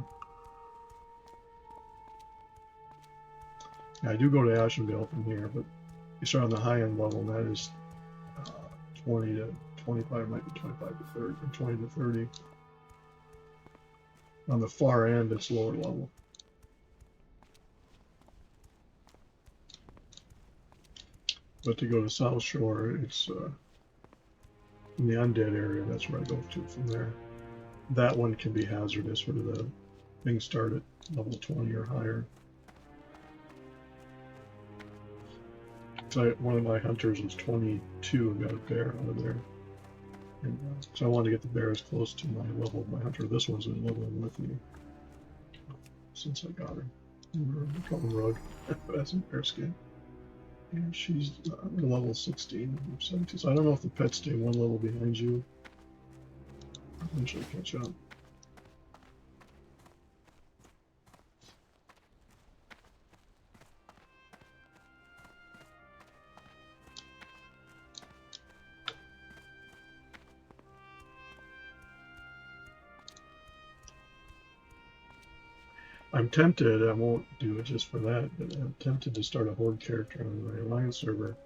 Yeah, I do go to Ashenvale from here, but you start on the high-end level, and that is 20 to 25, might be 25 to 30, or 20 to 30. On the far end, it's lower level. But to go to South Shore, it's in the undead area. That's where I go to from there. That one can be hazardous where the things start at level 20 or higher. So one of my hunters was 22 and got a bear out of there. And, so I wanted to get the bear as close to my level of my hunter. This one's been leveling with me since I got her. Golden Rug as an bear skin. And she's level 16 or 17. So I don't know if the pets stay one level behind you. I'll eventually catch up. I'm tempted, I won't do it just for that, but I'm tempted to start a Horde character on my Alliance server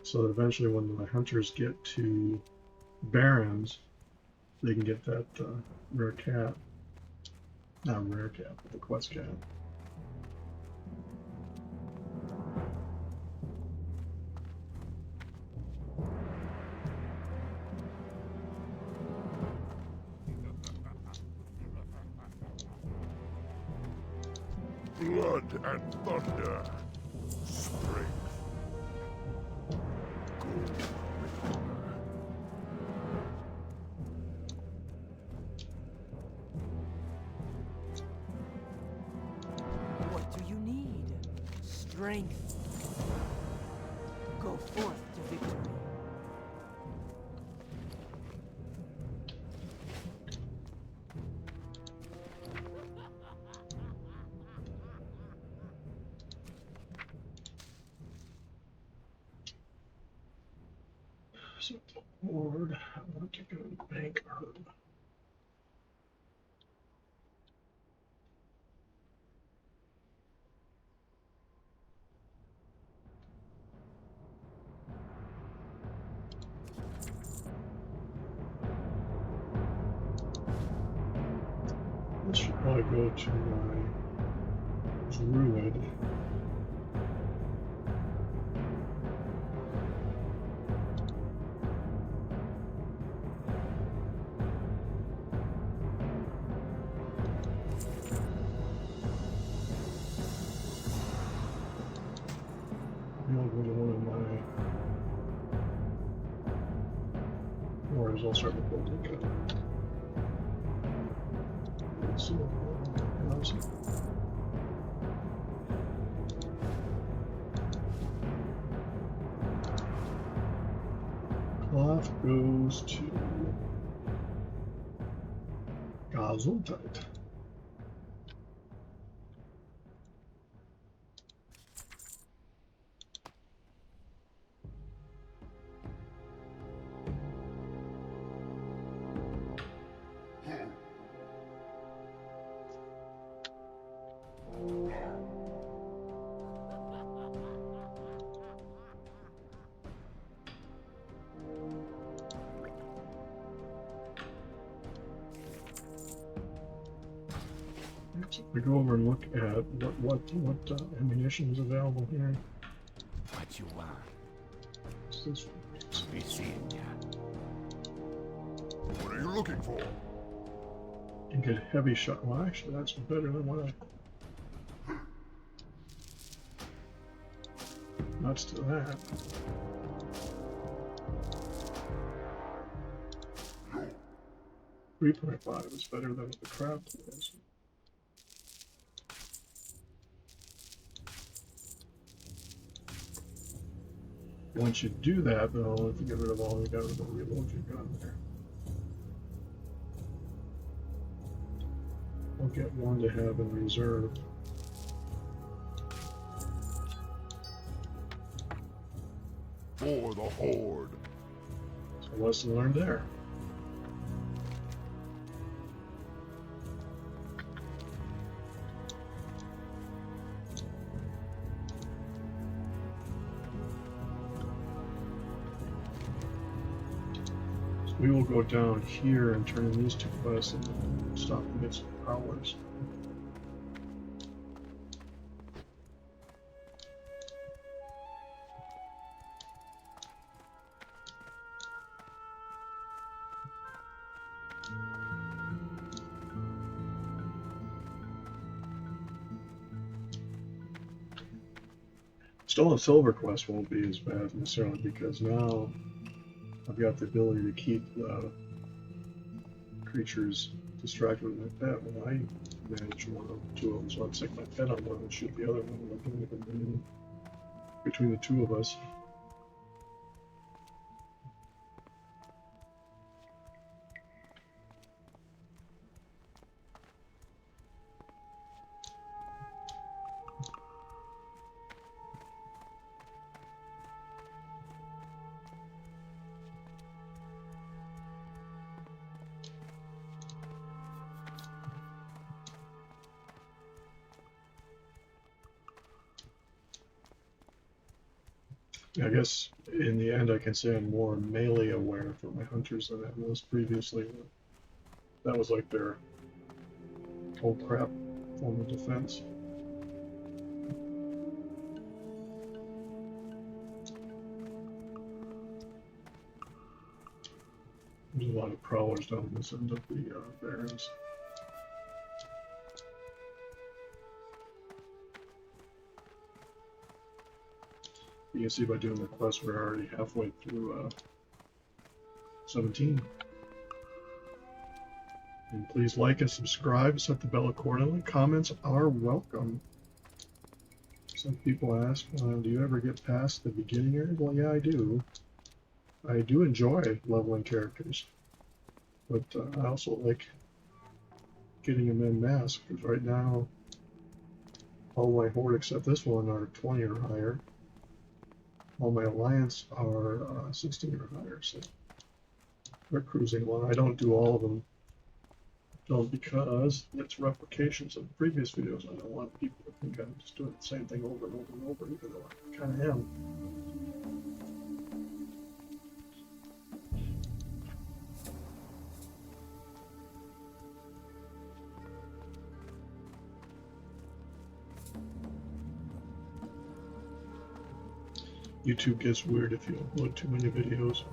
so that eventually when my hunters get to Barons, they can get that rare cat. Not rare cat, but the quest cat. Blood and thunder. Strength. Good victor. What do you need? Strength. Go forth to victory. So, Lord, I want to go to Bank Herb. I should probably go to my Druid. I'll go to one of my wars. I'll start with Golden Cut. Let's see what else. Cloth goes to Gesundheit. So if we go over and look at what ammunition is available here. What you want? What's this one? Be seeing ya. What are you looking for? You get heavy shot. Well, actually, that's better than what I. Nuts to that. No. 3.5 is better than what the craft is. Once you do that, though, if you get rid of all, you got to reload your gun there. I'll get one to have in reserve. For the Horde. So lesson learned there. So we will go down here and turn in these two quests and stop and get some prowlers. Stone and Silver quest won't be as bad necessarily because now I've got the ability to keep the creatures distracted with my pet when I manage one of two of them. So I'd stick my pet on one and shoot the other one between the two of us. I guess in the end I can say I'm more melee aware for my hunters than I was previously. That was like their oh crap form of defense. There's a lot of prowlers down this end of the barrens. You can see by doing the quest we're already halfway through 17. And please like and subscribe, set the bell accordingly. Comments are welcome. Some people ask, do you ever get past the beginning area? Well, yeah, I do. I do enjoy leveling characters, but I also like getting them in mass, because right now all my horde except this one are 20 or higher. All my alliance are 16 or higher, so they're cruising along. I don't do all of them, because it's replications of previous videos. I don't want people to think I'm just doing the same thing over and over and over, even though I kind of am. YouTube gets weird if you upload too many videos.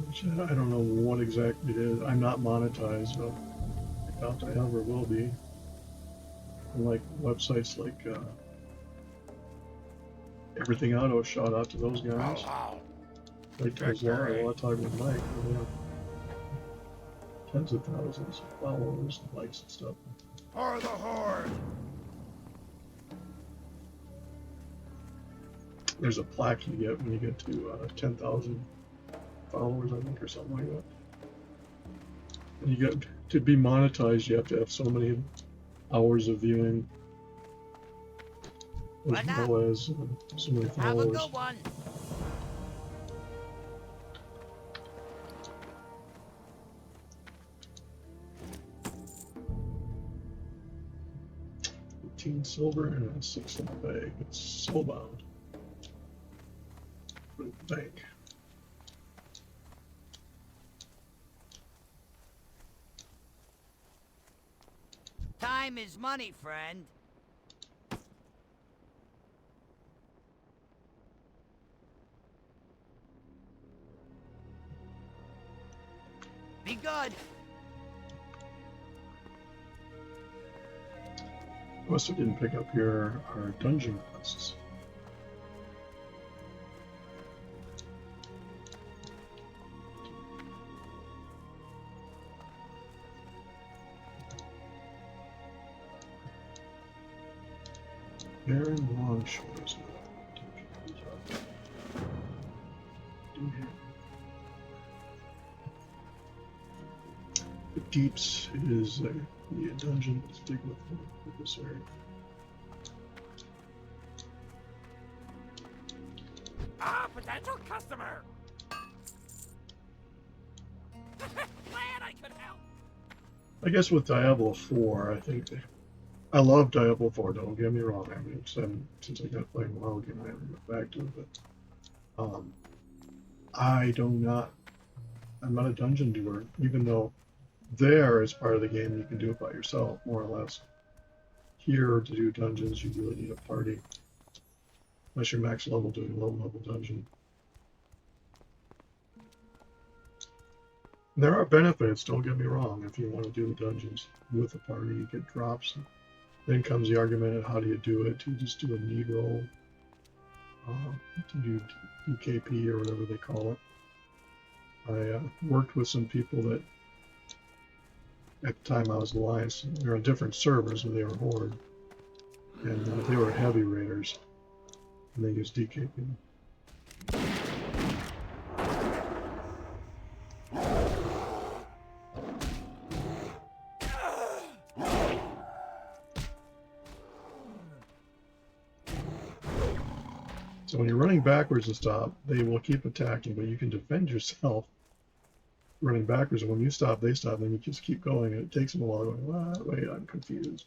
Which I don't know what exactly it is. I'm not monetized, but I doubt I ever will be. Unlike websites like Everything Auto, shout out to those guys. Like those a lot of time with Mike. They have tens of thousands of followers and likes and stuff. For the Horde. There's a plaque you get when you get to 10,000 followers, I think, or something like that. And you get to be monetized, you have to have so many hours of viewing, as well as so many followers. Have a good one. Silver and a 6 in the bag. It's soulbound. Put it in the bank. Time is money, friend. Be good. Quests I didn't pick up here are dungeon quests. Baron Launch was the Deeps is the dungeon. Let's dig with this area. Ah, potential customer. Glad I could help. I guess with Diablo 4, I think I love Diablo 4. Don't get me wrong. I mean, since I got playing WoW again, I haven't got back to it. But I'm not a dungeon doer. Even though there, as part of the game, you can do it by yourself, more or less. Here, to do dungeons, you really need a party. Unless you're max level doing low level dungeon. There are benefits, don't get me wrong, if you want to do dungeons with a party, you get drops. Then comes the argument of how do you do it? Do you just do a need roll? Do you do KP or whatever they call it? I worked with some people that, at the time I was Alliance, they were on different servers, and they were Horde. And they were heavy raiders, and they used DKP. So when you're running backwards and stop, they will keep attacking, but you can defend yourself running backwards. And when you stop, they stop, and you just keep going. And it takes them a while going, well, wait, I'm confused.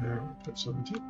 There, put 17.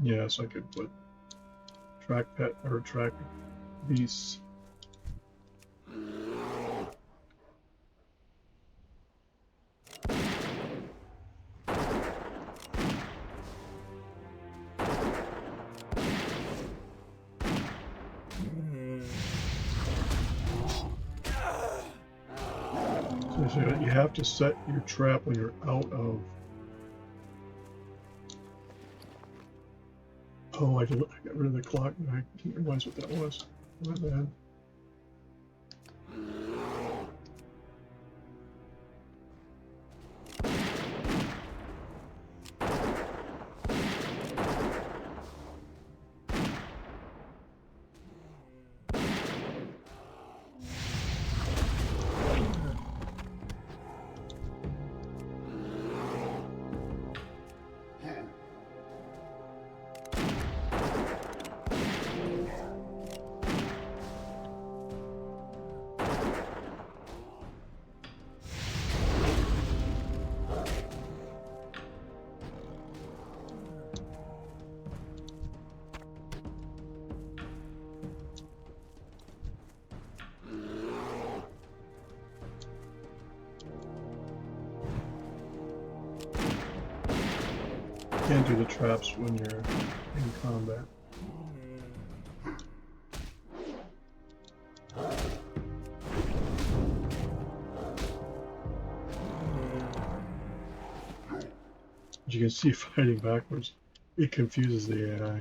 Yes, I could put track pet or track beasts. So you have to set your trap when you're out of. Oh, I got rid of the clock. I didn't realize what that was. My bad. Can't do the traps when you're in combat. As you can see, fighting backwards, it confuses the AI.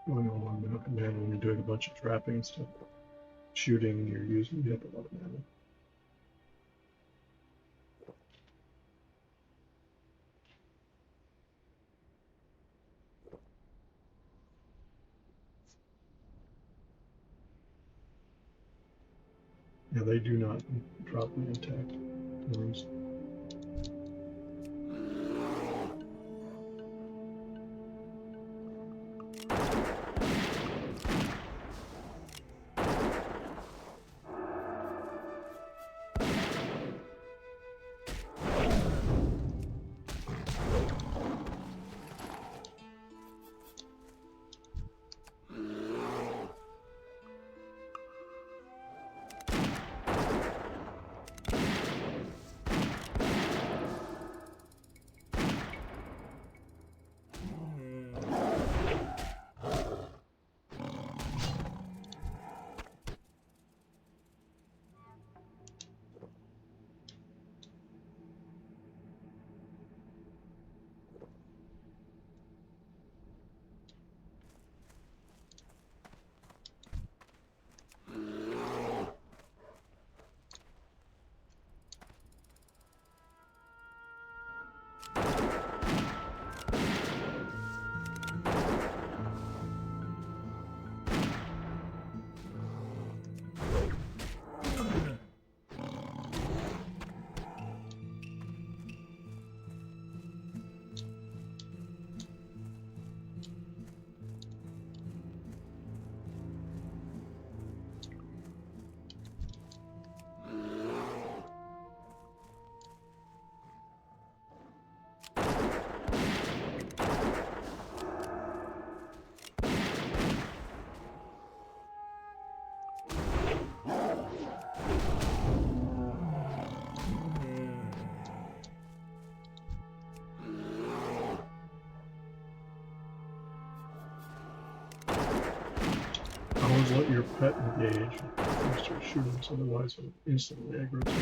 Going on one minute, and then when you're doing a bunch of trapping stuff, shooting, you're using up a lot of mana. Yeah, they do not drop the intact ones. Always let your pet engage before you start shooting, so otherwise it'll instantly aggro to you.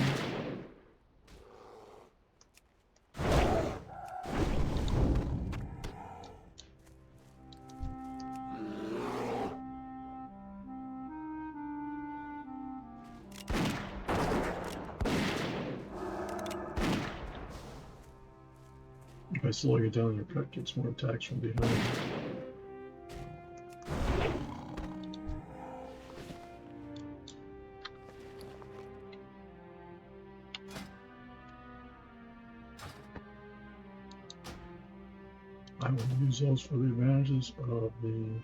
By slowing it down, your pet gets more attacks from behind. I will use those for the advantages of the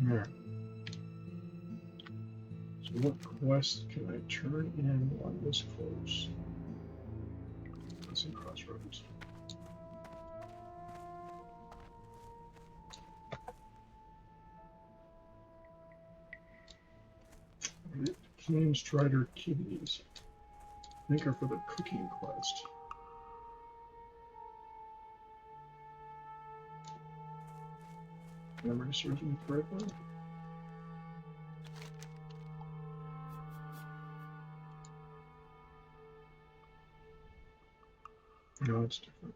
There. So what quest can I turn in on this close? That's in Crossroads. Flame Strider Kidneys. I think are for the cooking quest. Memory serves me correctly. No, it's different.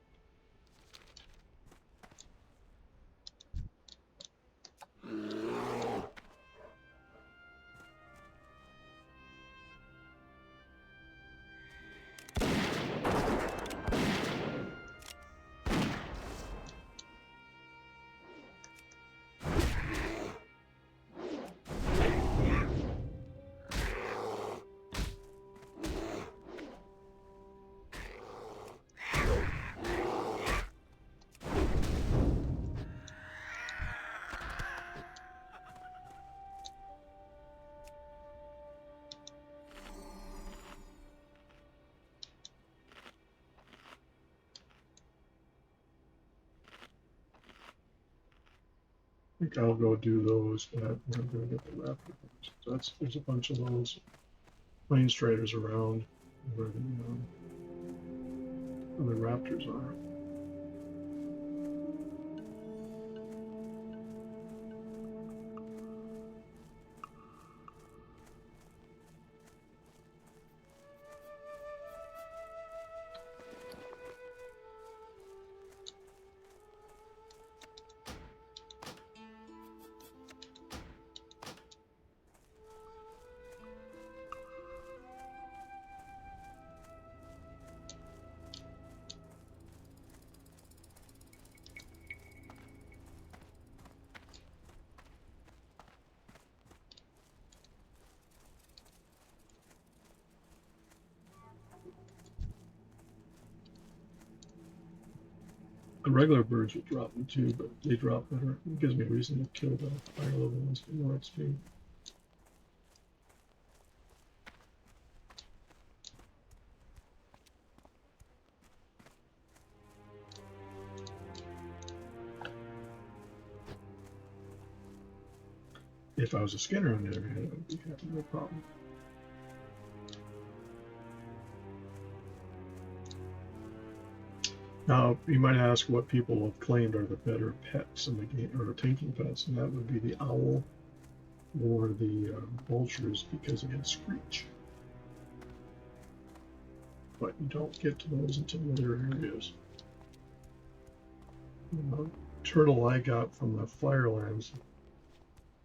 I think I'll go do those, but I'm going to get the raptor. So there's a bunch of those plane striders around where the other raptors are. The regular birds would drop them too, but they drop better. It gives me a reason to kill the higher level ones for more XP. If I was a Skinner, on the other hand, I would be having no problem. Now, you might ask what people have claimed are the better pets in the game, or tanking pets, and that would be the owl or the vultures because they have screech. But you don't get to those until other areas. The turtle I got from the Firelands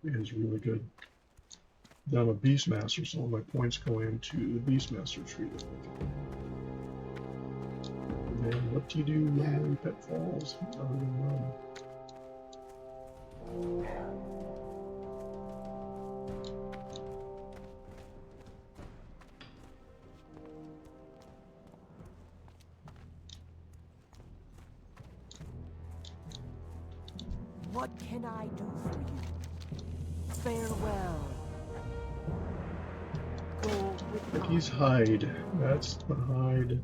is really good. Then I'm a Beastmaster, so all my points go into the Beastmaster tree. And then what do you do when your pet falls other than run? What can I do for you? Farewell. Go with Ricky's hide. That's the hide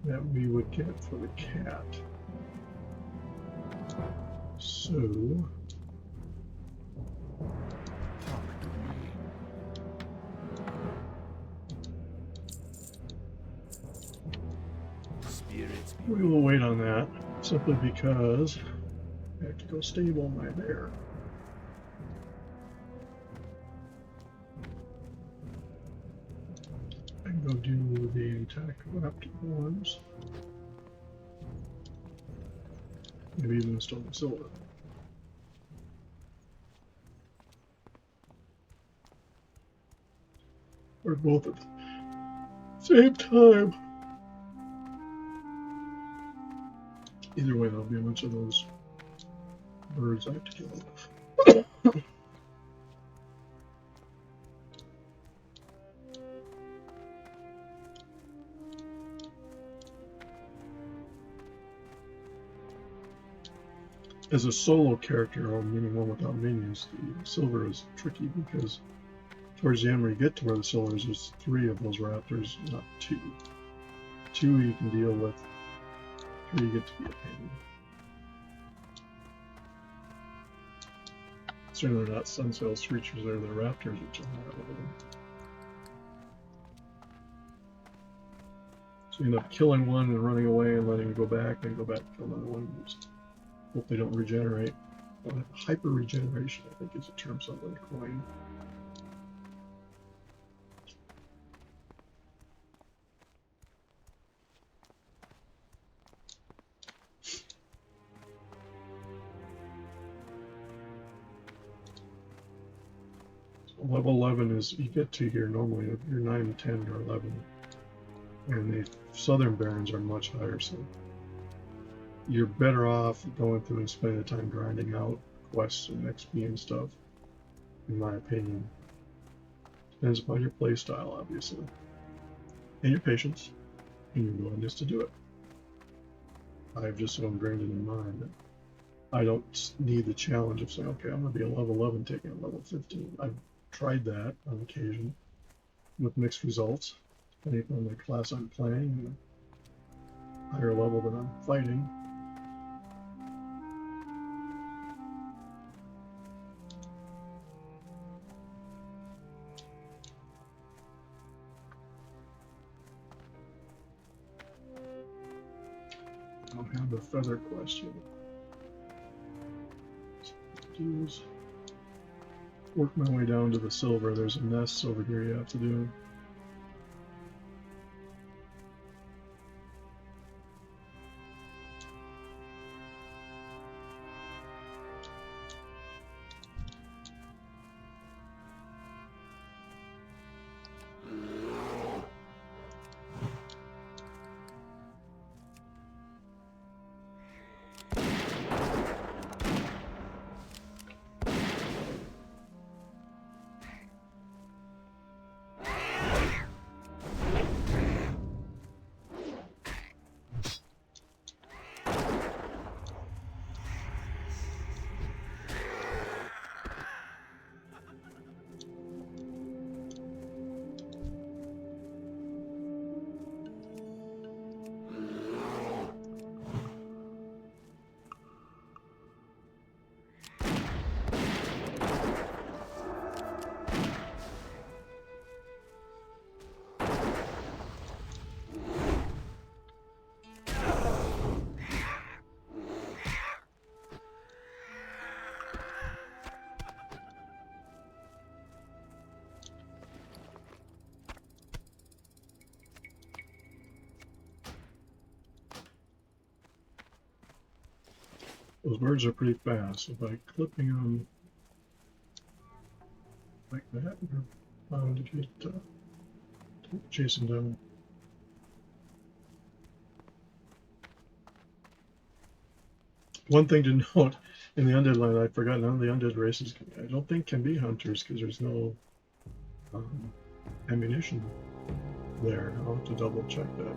that we would get for the cat. So we will wait on that simply because I have to go stable my bear. I can go do the attack raptor ones. Maybe even the stolen silver. Or both at the same time. Either way, there'll be a bunch of those birds I have to kill. As a solo character, or meaning one without minions, the silver is tricky because towards the end when you get to where the silver is, there's 3 of those raptors, not 2. 2 you can deal with, 3 you get to be a pain. Certainly they're not Sunsail's creatures, they're the raptors, which are not one of them. So you end up killing one and running away and letting it go back, and go back and kill another one. Just hope they don't regenerate. Hyper regeneration, I think, is a term somebody coined. Level 11 is, you get to here normally, you're 9, 10, or 11. And the southern barons are much higher, so you're better off going through and spending the time grinding out quests and XP and stuff, in my opinion. Depends upon your playstyle, obviously, and your patience, and your willingness to do it. I've just so ingrained it in mind that I don't need the challenge of saying, okay, I'm going to be a level 11 taking a level 15. I've tried that on occasion with mixed results, depending on the class I'm playing and the higher level that I'm fighting. I don't have the feather question. Do is work my way down to the silver. There's a nest over here you have to do. Those birds are pretty fast, so by clipping them like that, you're bound to get chasing down. One thing to note in the undead line, I forgot, none of the undead races, I don't think, can be hunters because there's no ammunition there. I'll have to double check that.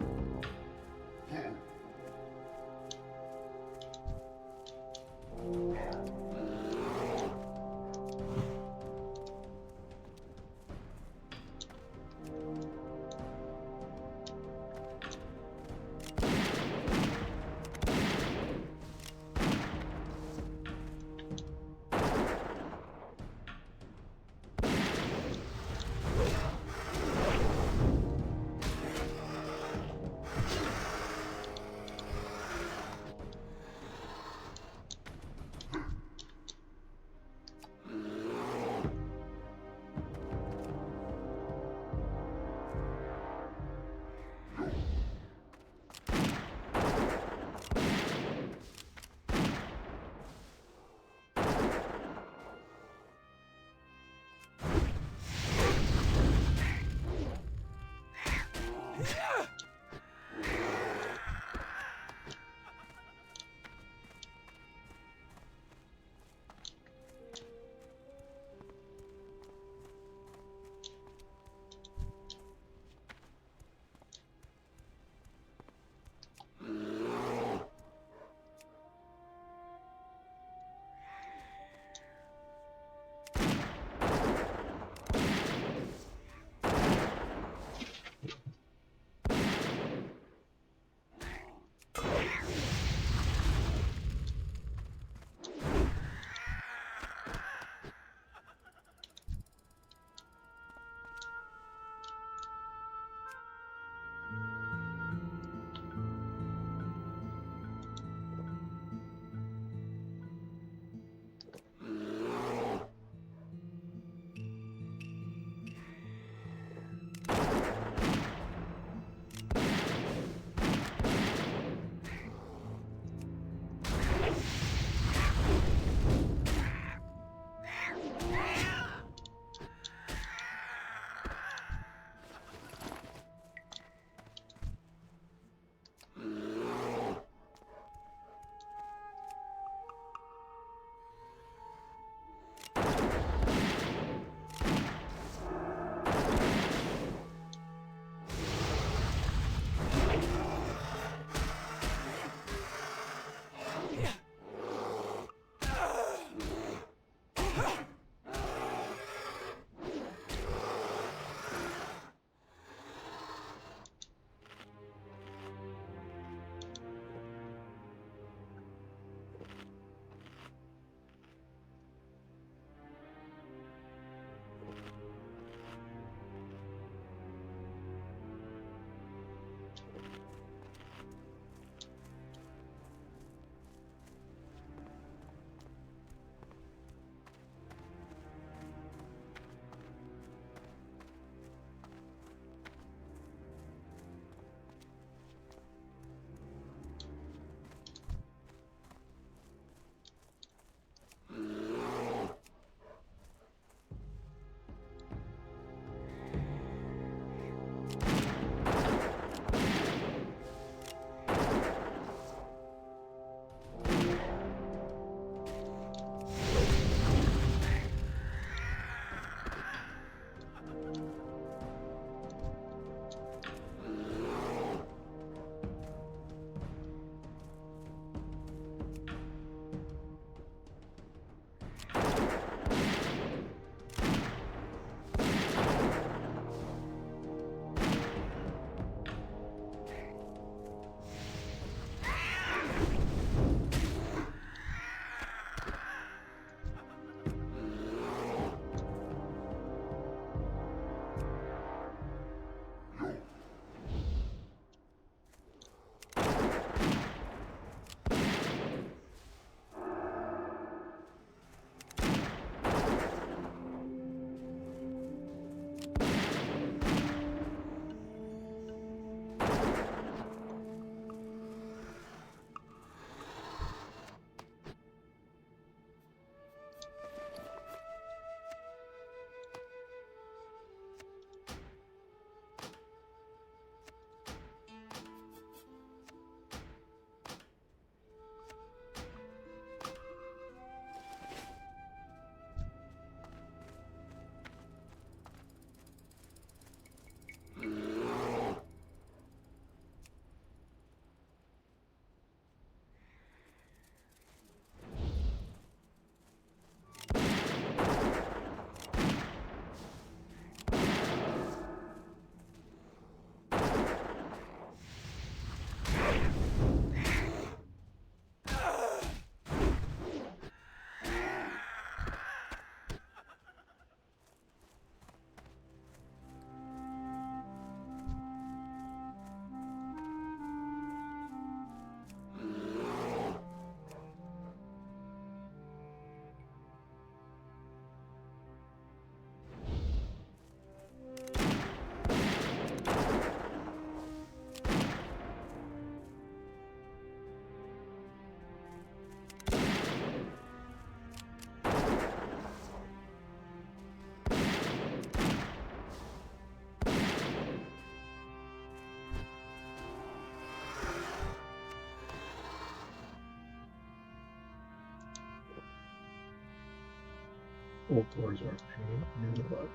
Full cores are a pain in the butt.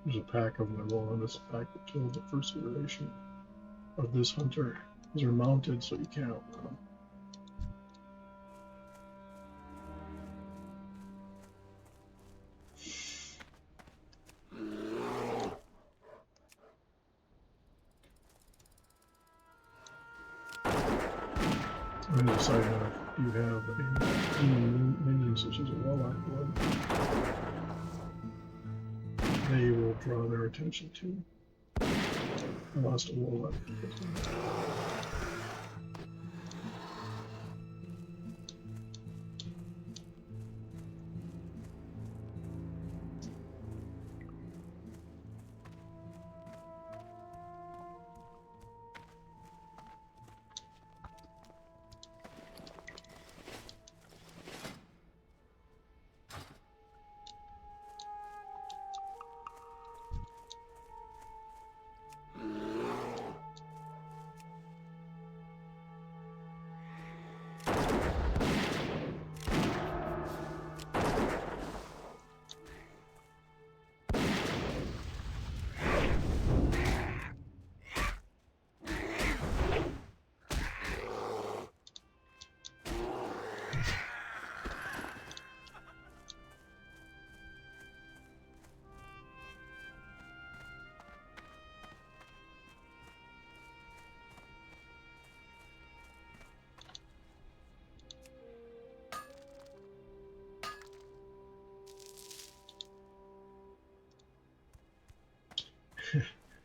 There's a pack of them. Well, this pack that killed the first iteration of this hunter. These are mounted, so you can't outrun them. And as a side note, if you have any minions such as a warlock blood, they will draw their attention to. I lost a warlock.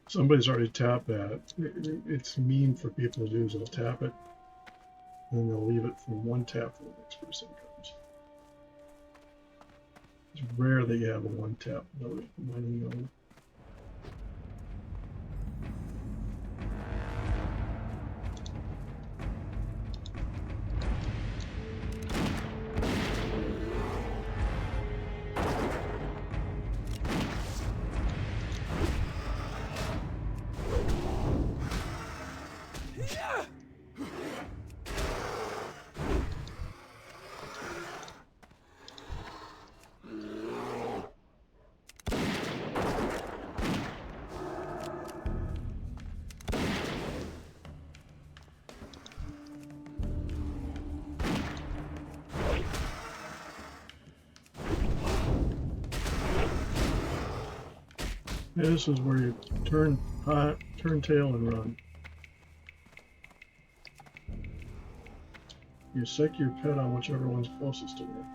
Somebody's already tapped that. It's mean for people to do is they'll tap it, and then they'll leave it for one tap for the next person comes. It's rare that you have a one tap mining node. Yeah, this is where you turn tail and run. You sick your pet on whichever one's closest to you.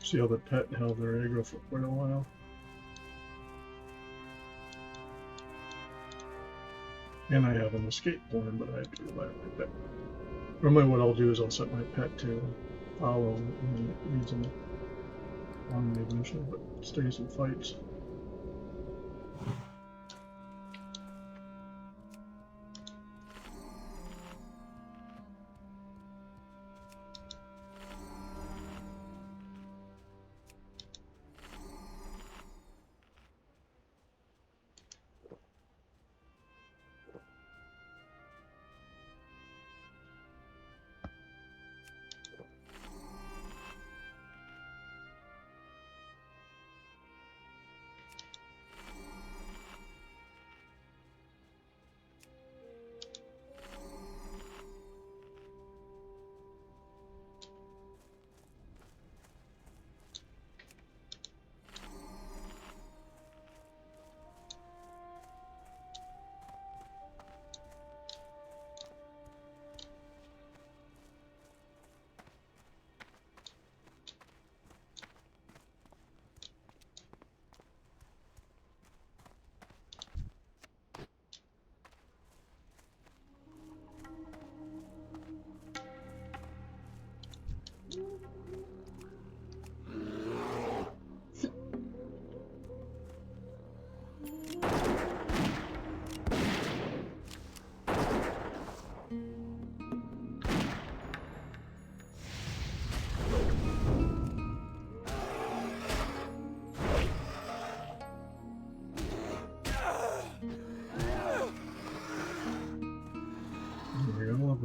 See how the pet held their aggro for quite a while. And I have an escape plan, but I have to rely on my pet. Normally what I'll do is I'll set my pet to follow, and then it leads him on the eventually, but stays and fights.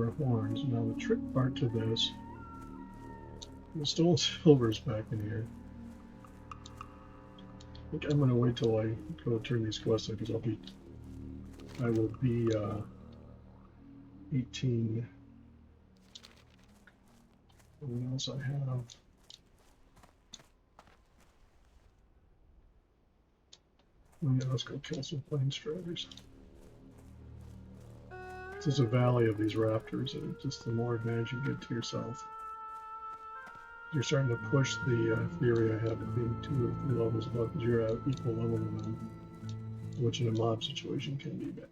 silver horns. Now the trick part to this, the stolen silver's back in here. I think I'm gonna wait till I go turn these quests in because I will be 18. What else I have? Oh, yeah, let's go kill some plane striders. This is a valley of these raptors, and just the more advantage you get to yourself. You're starting to push the theory I have of being 2 or 3 levels above because you're at equal level with them, which in a mob situation can be bad.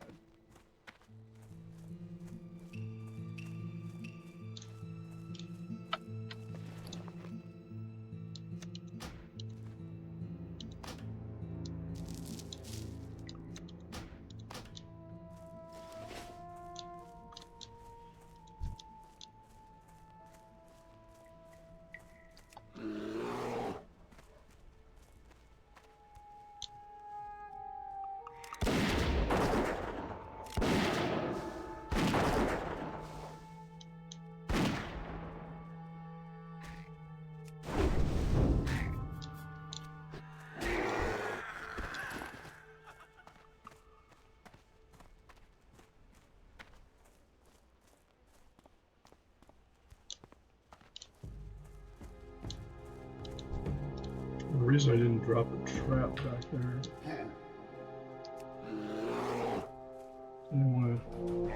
The reason I didn't drop a trap back there, I didn't want to.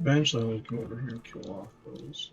Eventually, I'm going to come over here and kill off those.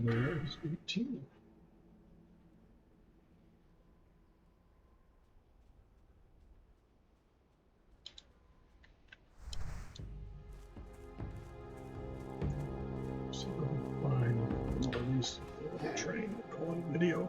There's 18. So find all of these train calling video.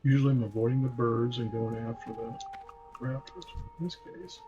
Usually I'm avoiding the birds and going after the raptors. In this case.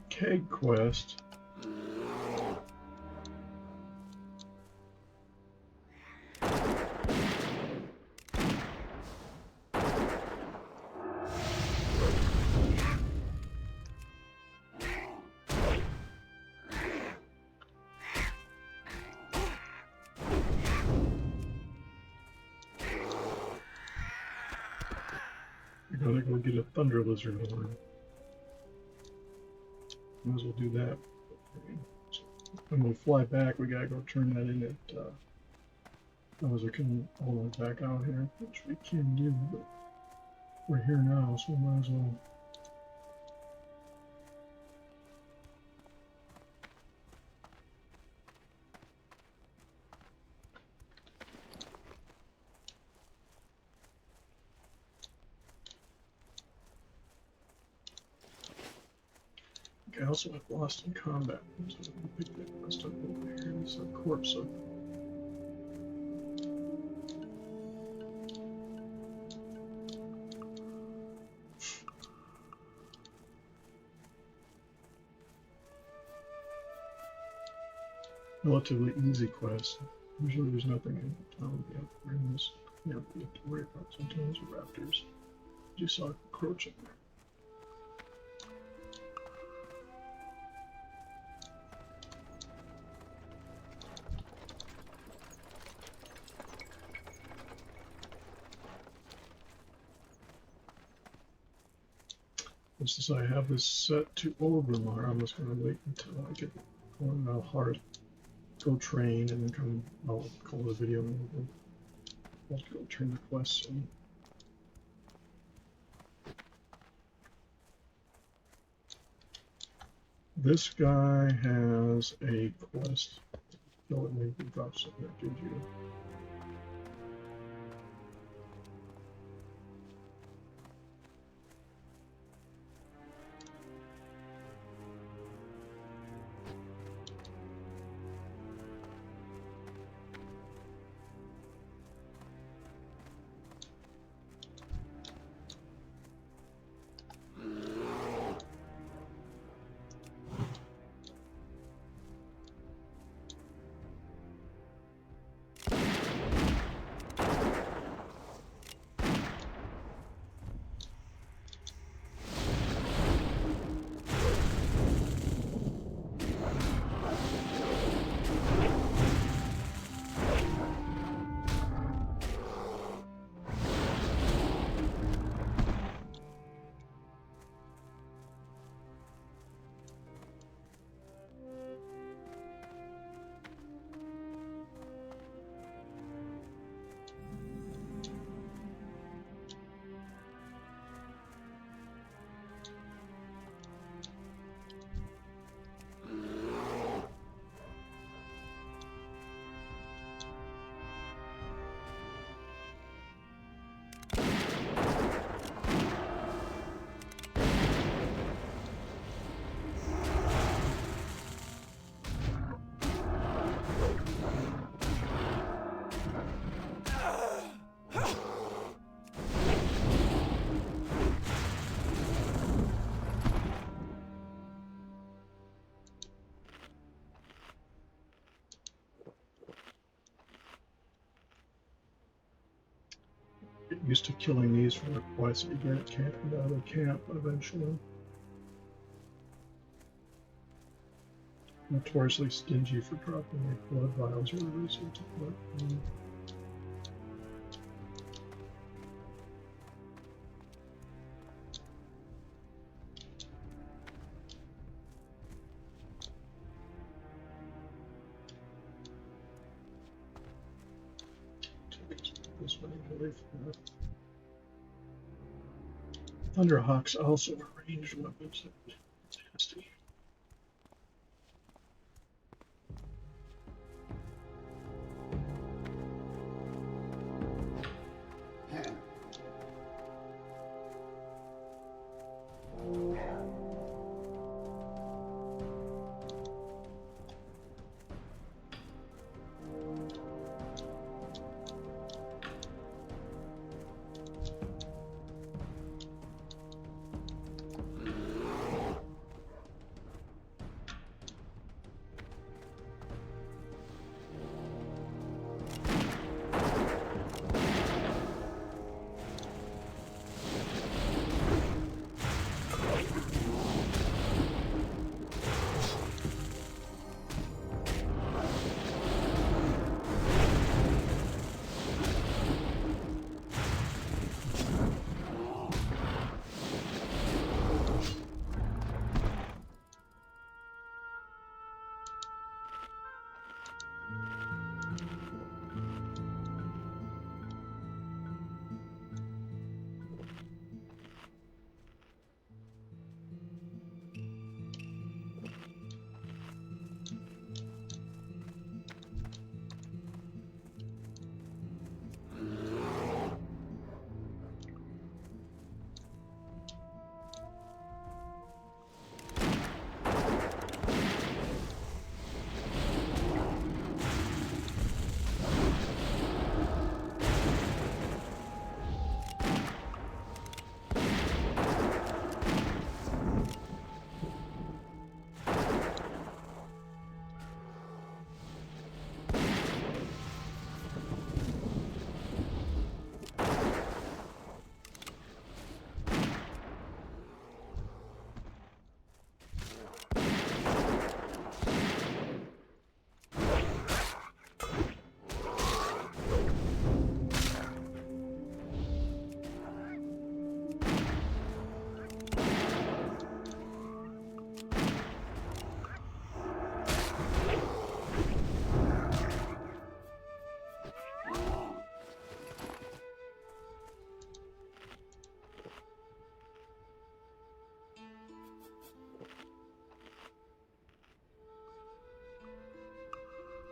Keg quest. I gotta go get a thunder lizard horn. Might as well do that. So when we fly back, we gotta go turn that in at. Those are coming all the way back out here, which we can do, but we're here now, so we might as well. I also have lost in combat. So I'm gonna pick that quest up over here. It's a corpse of. Relatively easy quest. Usually there's nothing in this. You have to worry about sometimes with raptors. You saw a cockroach in there. Since I have this set to Overmar, I'm just going to wait until I get on hard, go train, and then come. I'll call the video and I'll go turn the quests in. This guy has a quest. Kill it, maybe drop something that gives you. Used to killing these for the quests you get camped out of camp eventually. Notoriously stingy for dropping like blood vials or research. This one really fast. Thunderhawks also are ranged weapons. It's nasty.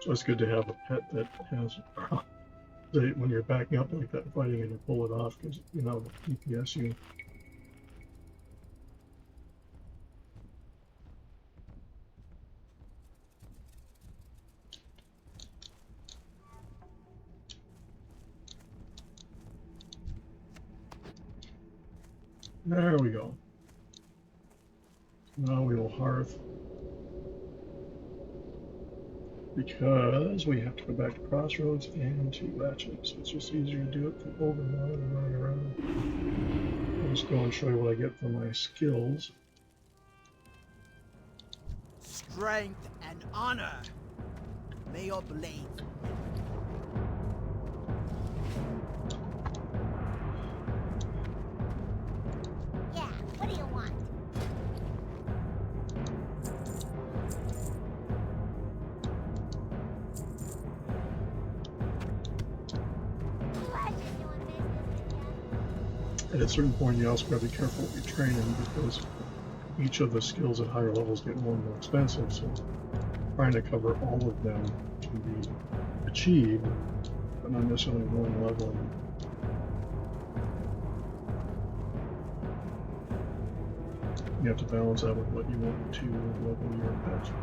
So it's good to have a pet that has, when you're backing up like that, fighting and you pull it off because you know DPS you. There we go. Now we will hearth. Because we have to go back to Crossroads and to Ratchet, so it's just easier to do it from over now than running around. I'll just go and show you what I get for my skills. Strength and honor. May your blade. Yeah, what do you want? At a certain point, you also got to be careful with your training because each of the skills at higher levels get more and more expensive. So trying to cover all of them can be achieved, but not necessarily in one level. You have to balance that with what you want to level your pets with.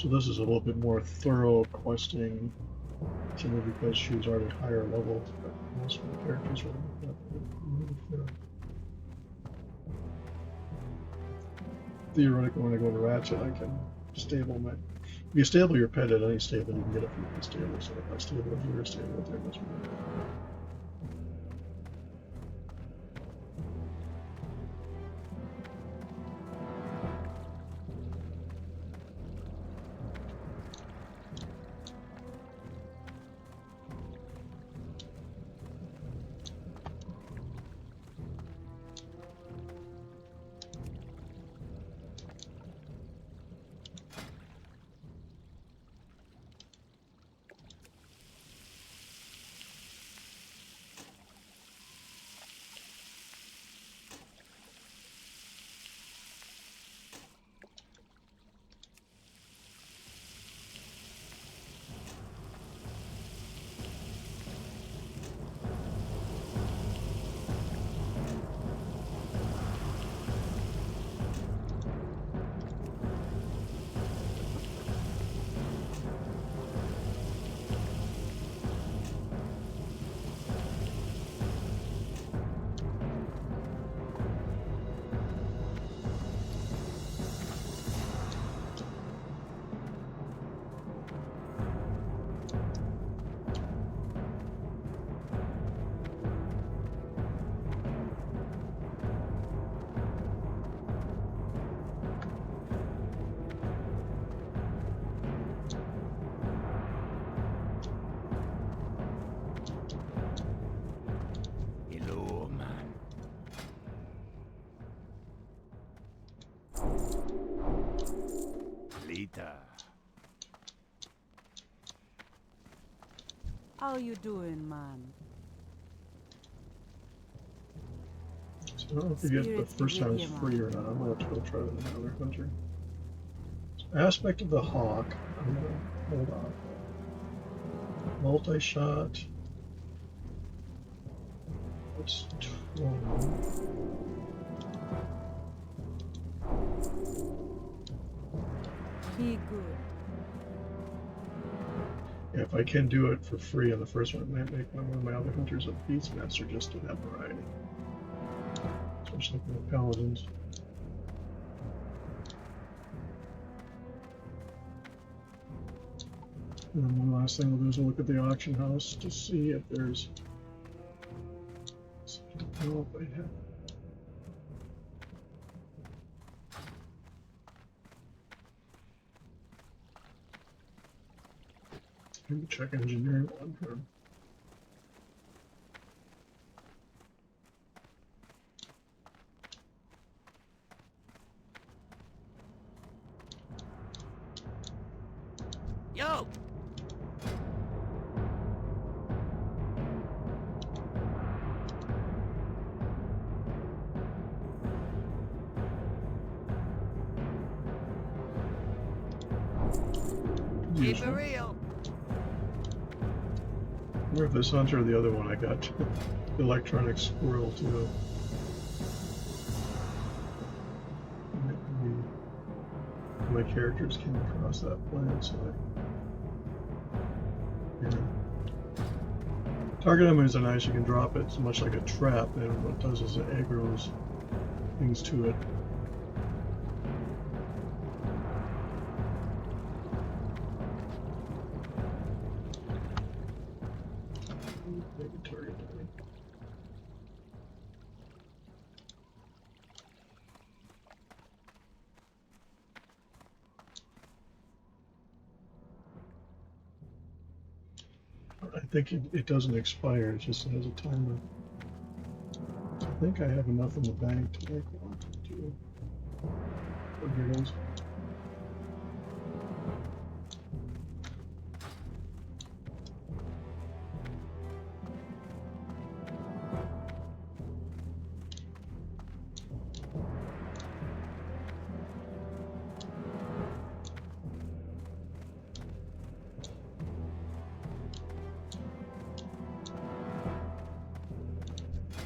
So this is a little bit more thorough questing, simply because she was already higher level. But most of the characters are not really fair. Theoretically, when I go to Ratchet, I can stable my. If you stable your pet at any stable, you can get it from any stable. So if I stable it here, stable it there, that's what Hello, man. Later. How you doing, man? So I don't know if you get the Spirits first be time with it's you, free or not. I'm gonna have to go try it in another country. Aspect of the hawk. I'm gonna hold on. Multi-shot. That's 20. Be good. Yeah, if I can do it for free on the first one, it might make one of my other hunters a beastmaster just to have variety. Especially for the paladins. And then one last thing we'll do is we'll look at the auction house to see if there's. I don't know if I have. Maybe check engineering one for. Yo! Keep it real. Or if this hunter or the other one, I got the electronic squirrel too. Maybe my characters came across that planet, so yeah. Target enemies are nice, you can drop it, it's much like a trap, and what it does is it aggroes things to it. Maybe target enemy. I think it doesn't expire, it just has a timer. I think I have enough in the bank to make one, two. Oh, here it is.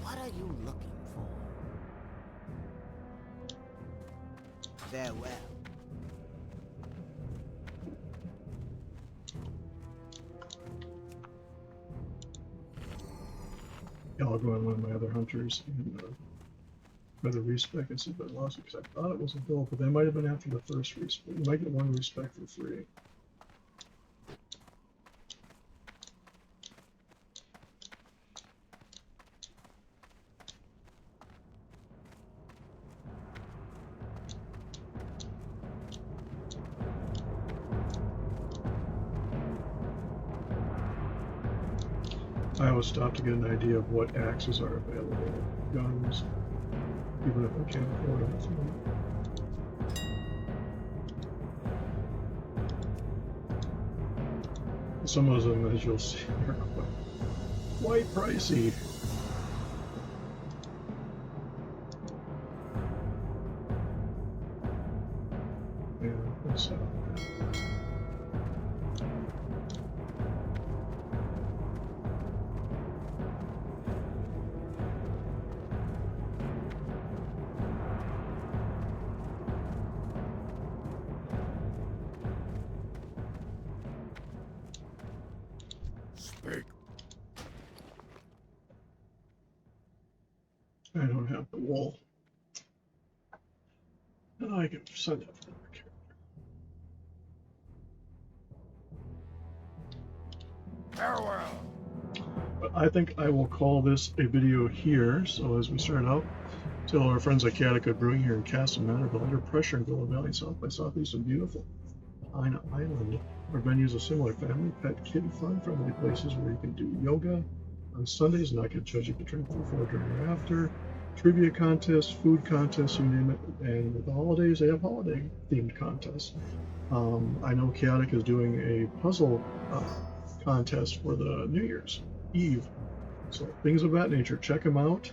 What are you looking for? Farewell. I'll go on one of my other hunters and for the respec and see if I lost it because I thought it was a bill, but that might have been after the first respec. You might get one respec for free. I always stop to get an idea of what axes are available, guns, even if I can't afford them. Some of them, as you'll see, are quite pricey. Yeah, so. Speak. I don't have the wool. Oh, I can send that for another character. Farewell. But I think I will call this a video here. So as we start out, tell our friends at Catacud Brewing here in Castle Manorville, under pressure in Villa Valley, South by Southeast and beautiful Pine Island. Our venues are similar family, pet, kid, fun, friendly places where you can do yoga on Sundays, not get judged. You can drink before, during, or after. Trivia contests, food contests, you name it. And with the holidays, they have holiday themed contests. I know Chaotic is doing a puzzle contest for the New Year's Eve. So things of that nature. Check them out.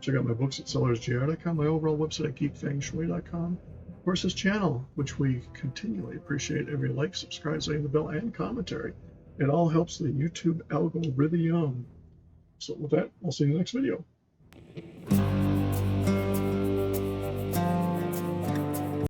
Check out my books at sellersjr.com, my overall website at geekfengshui.com. Of course, this channel, which we continually appreciate every like, subscribe, ring the bell, and commentary. It all helps the YouTube algorithm. So with that, I'll see you in the next video.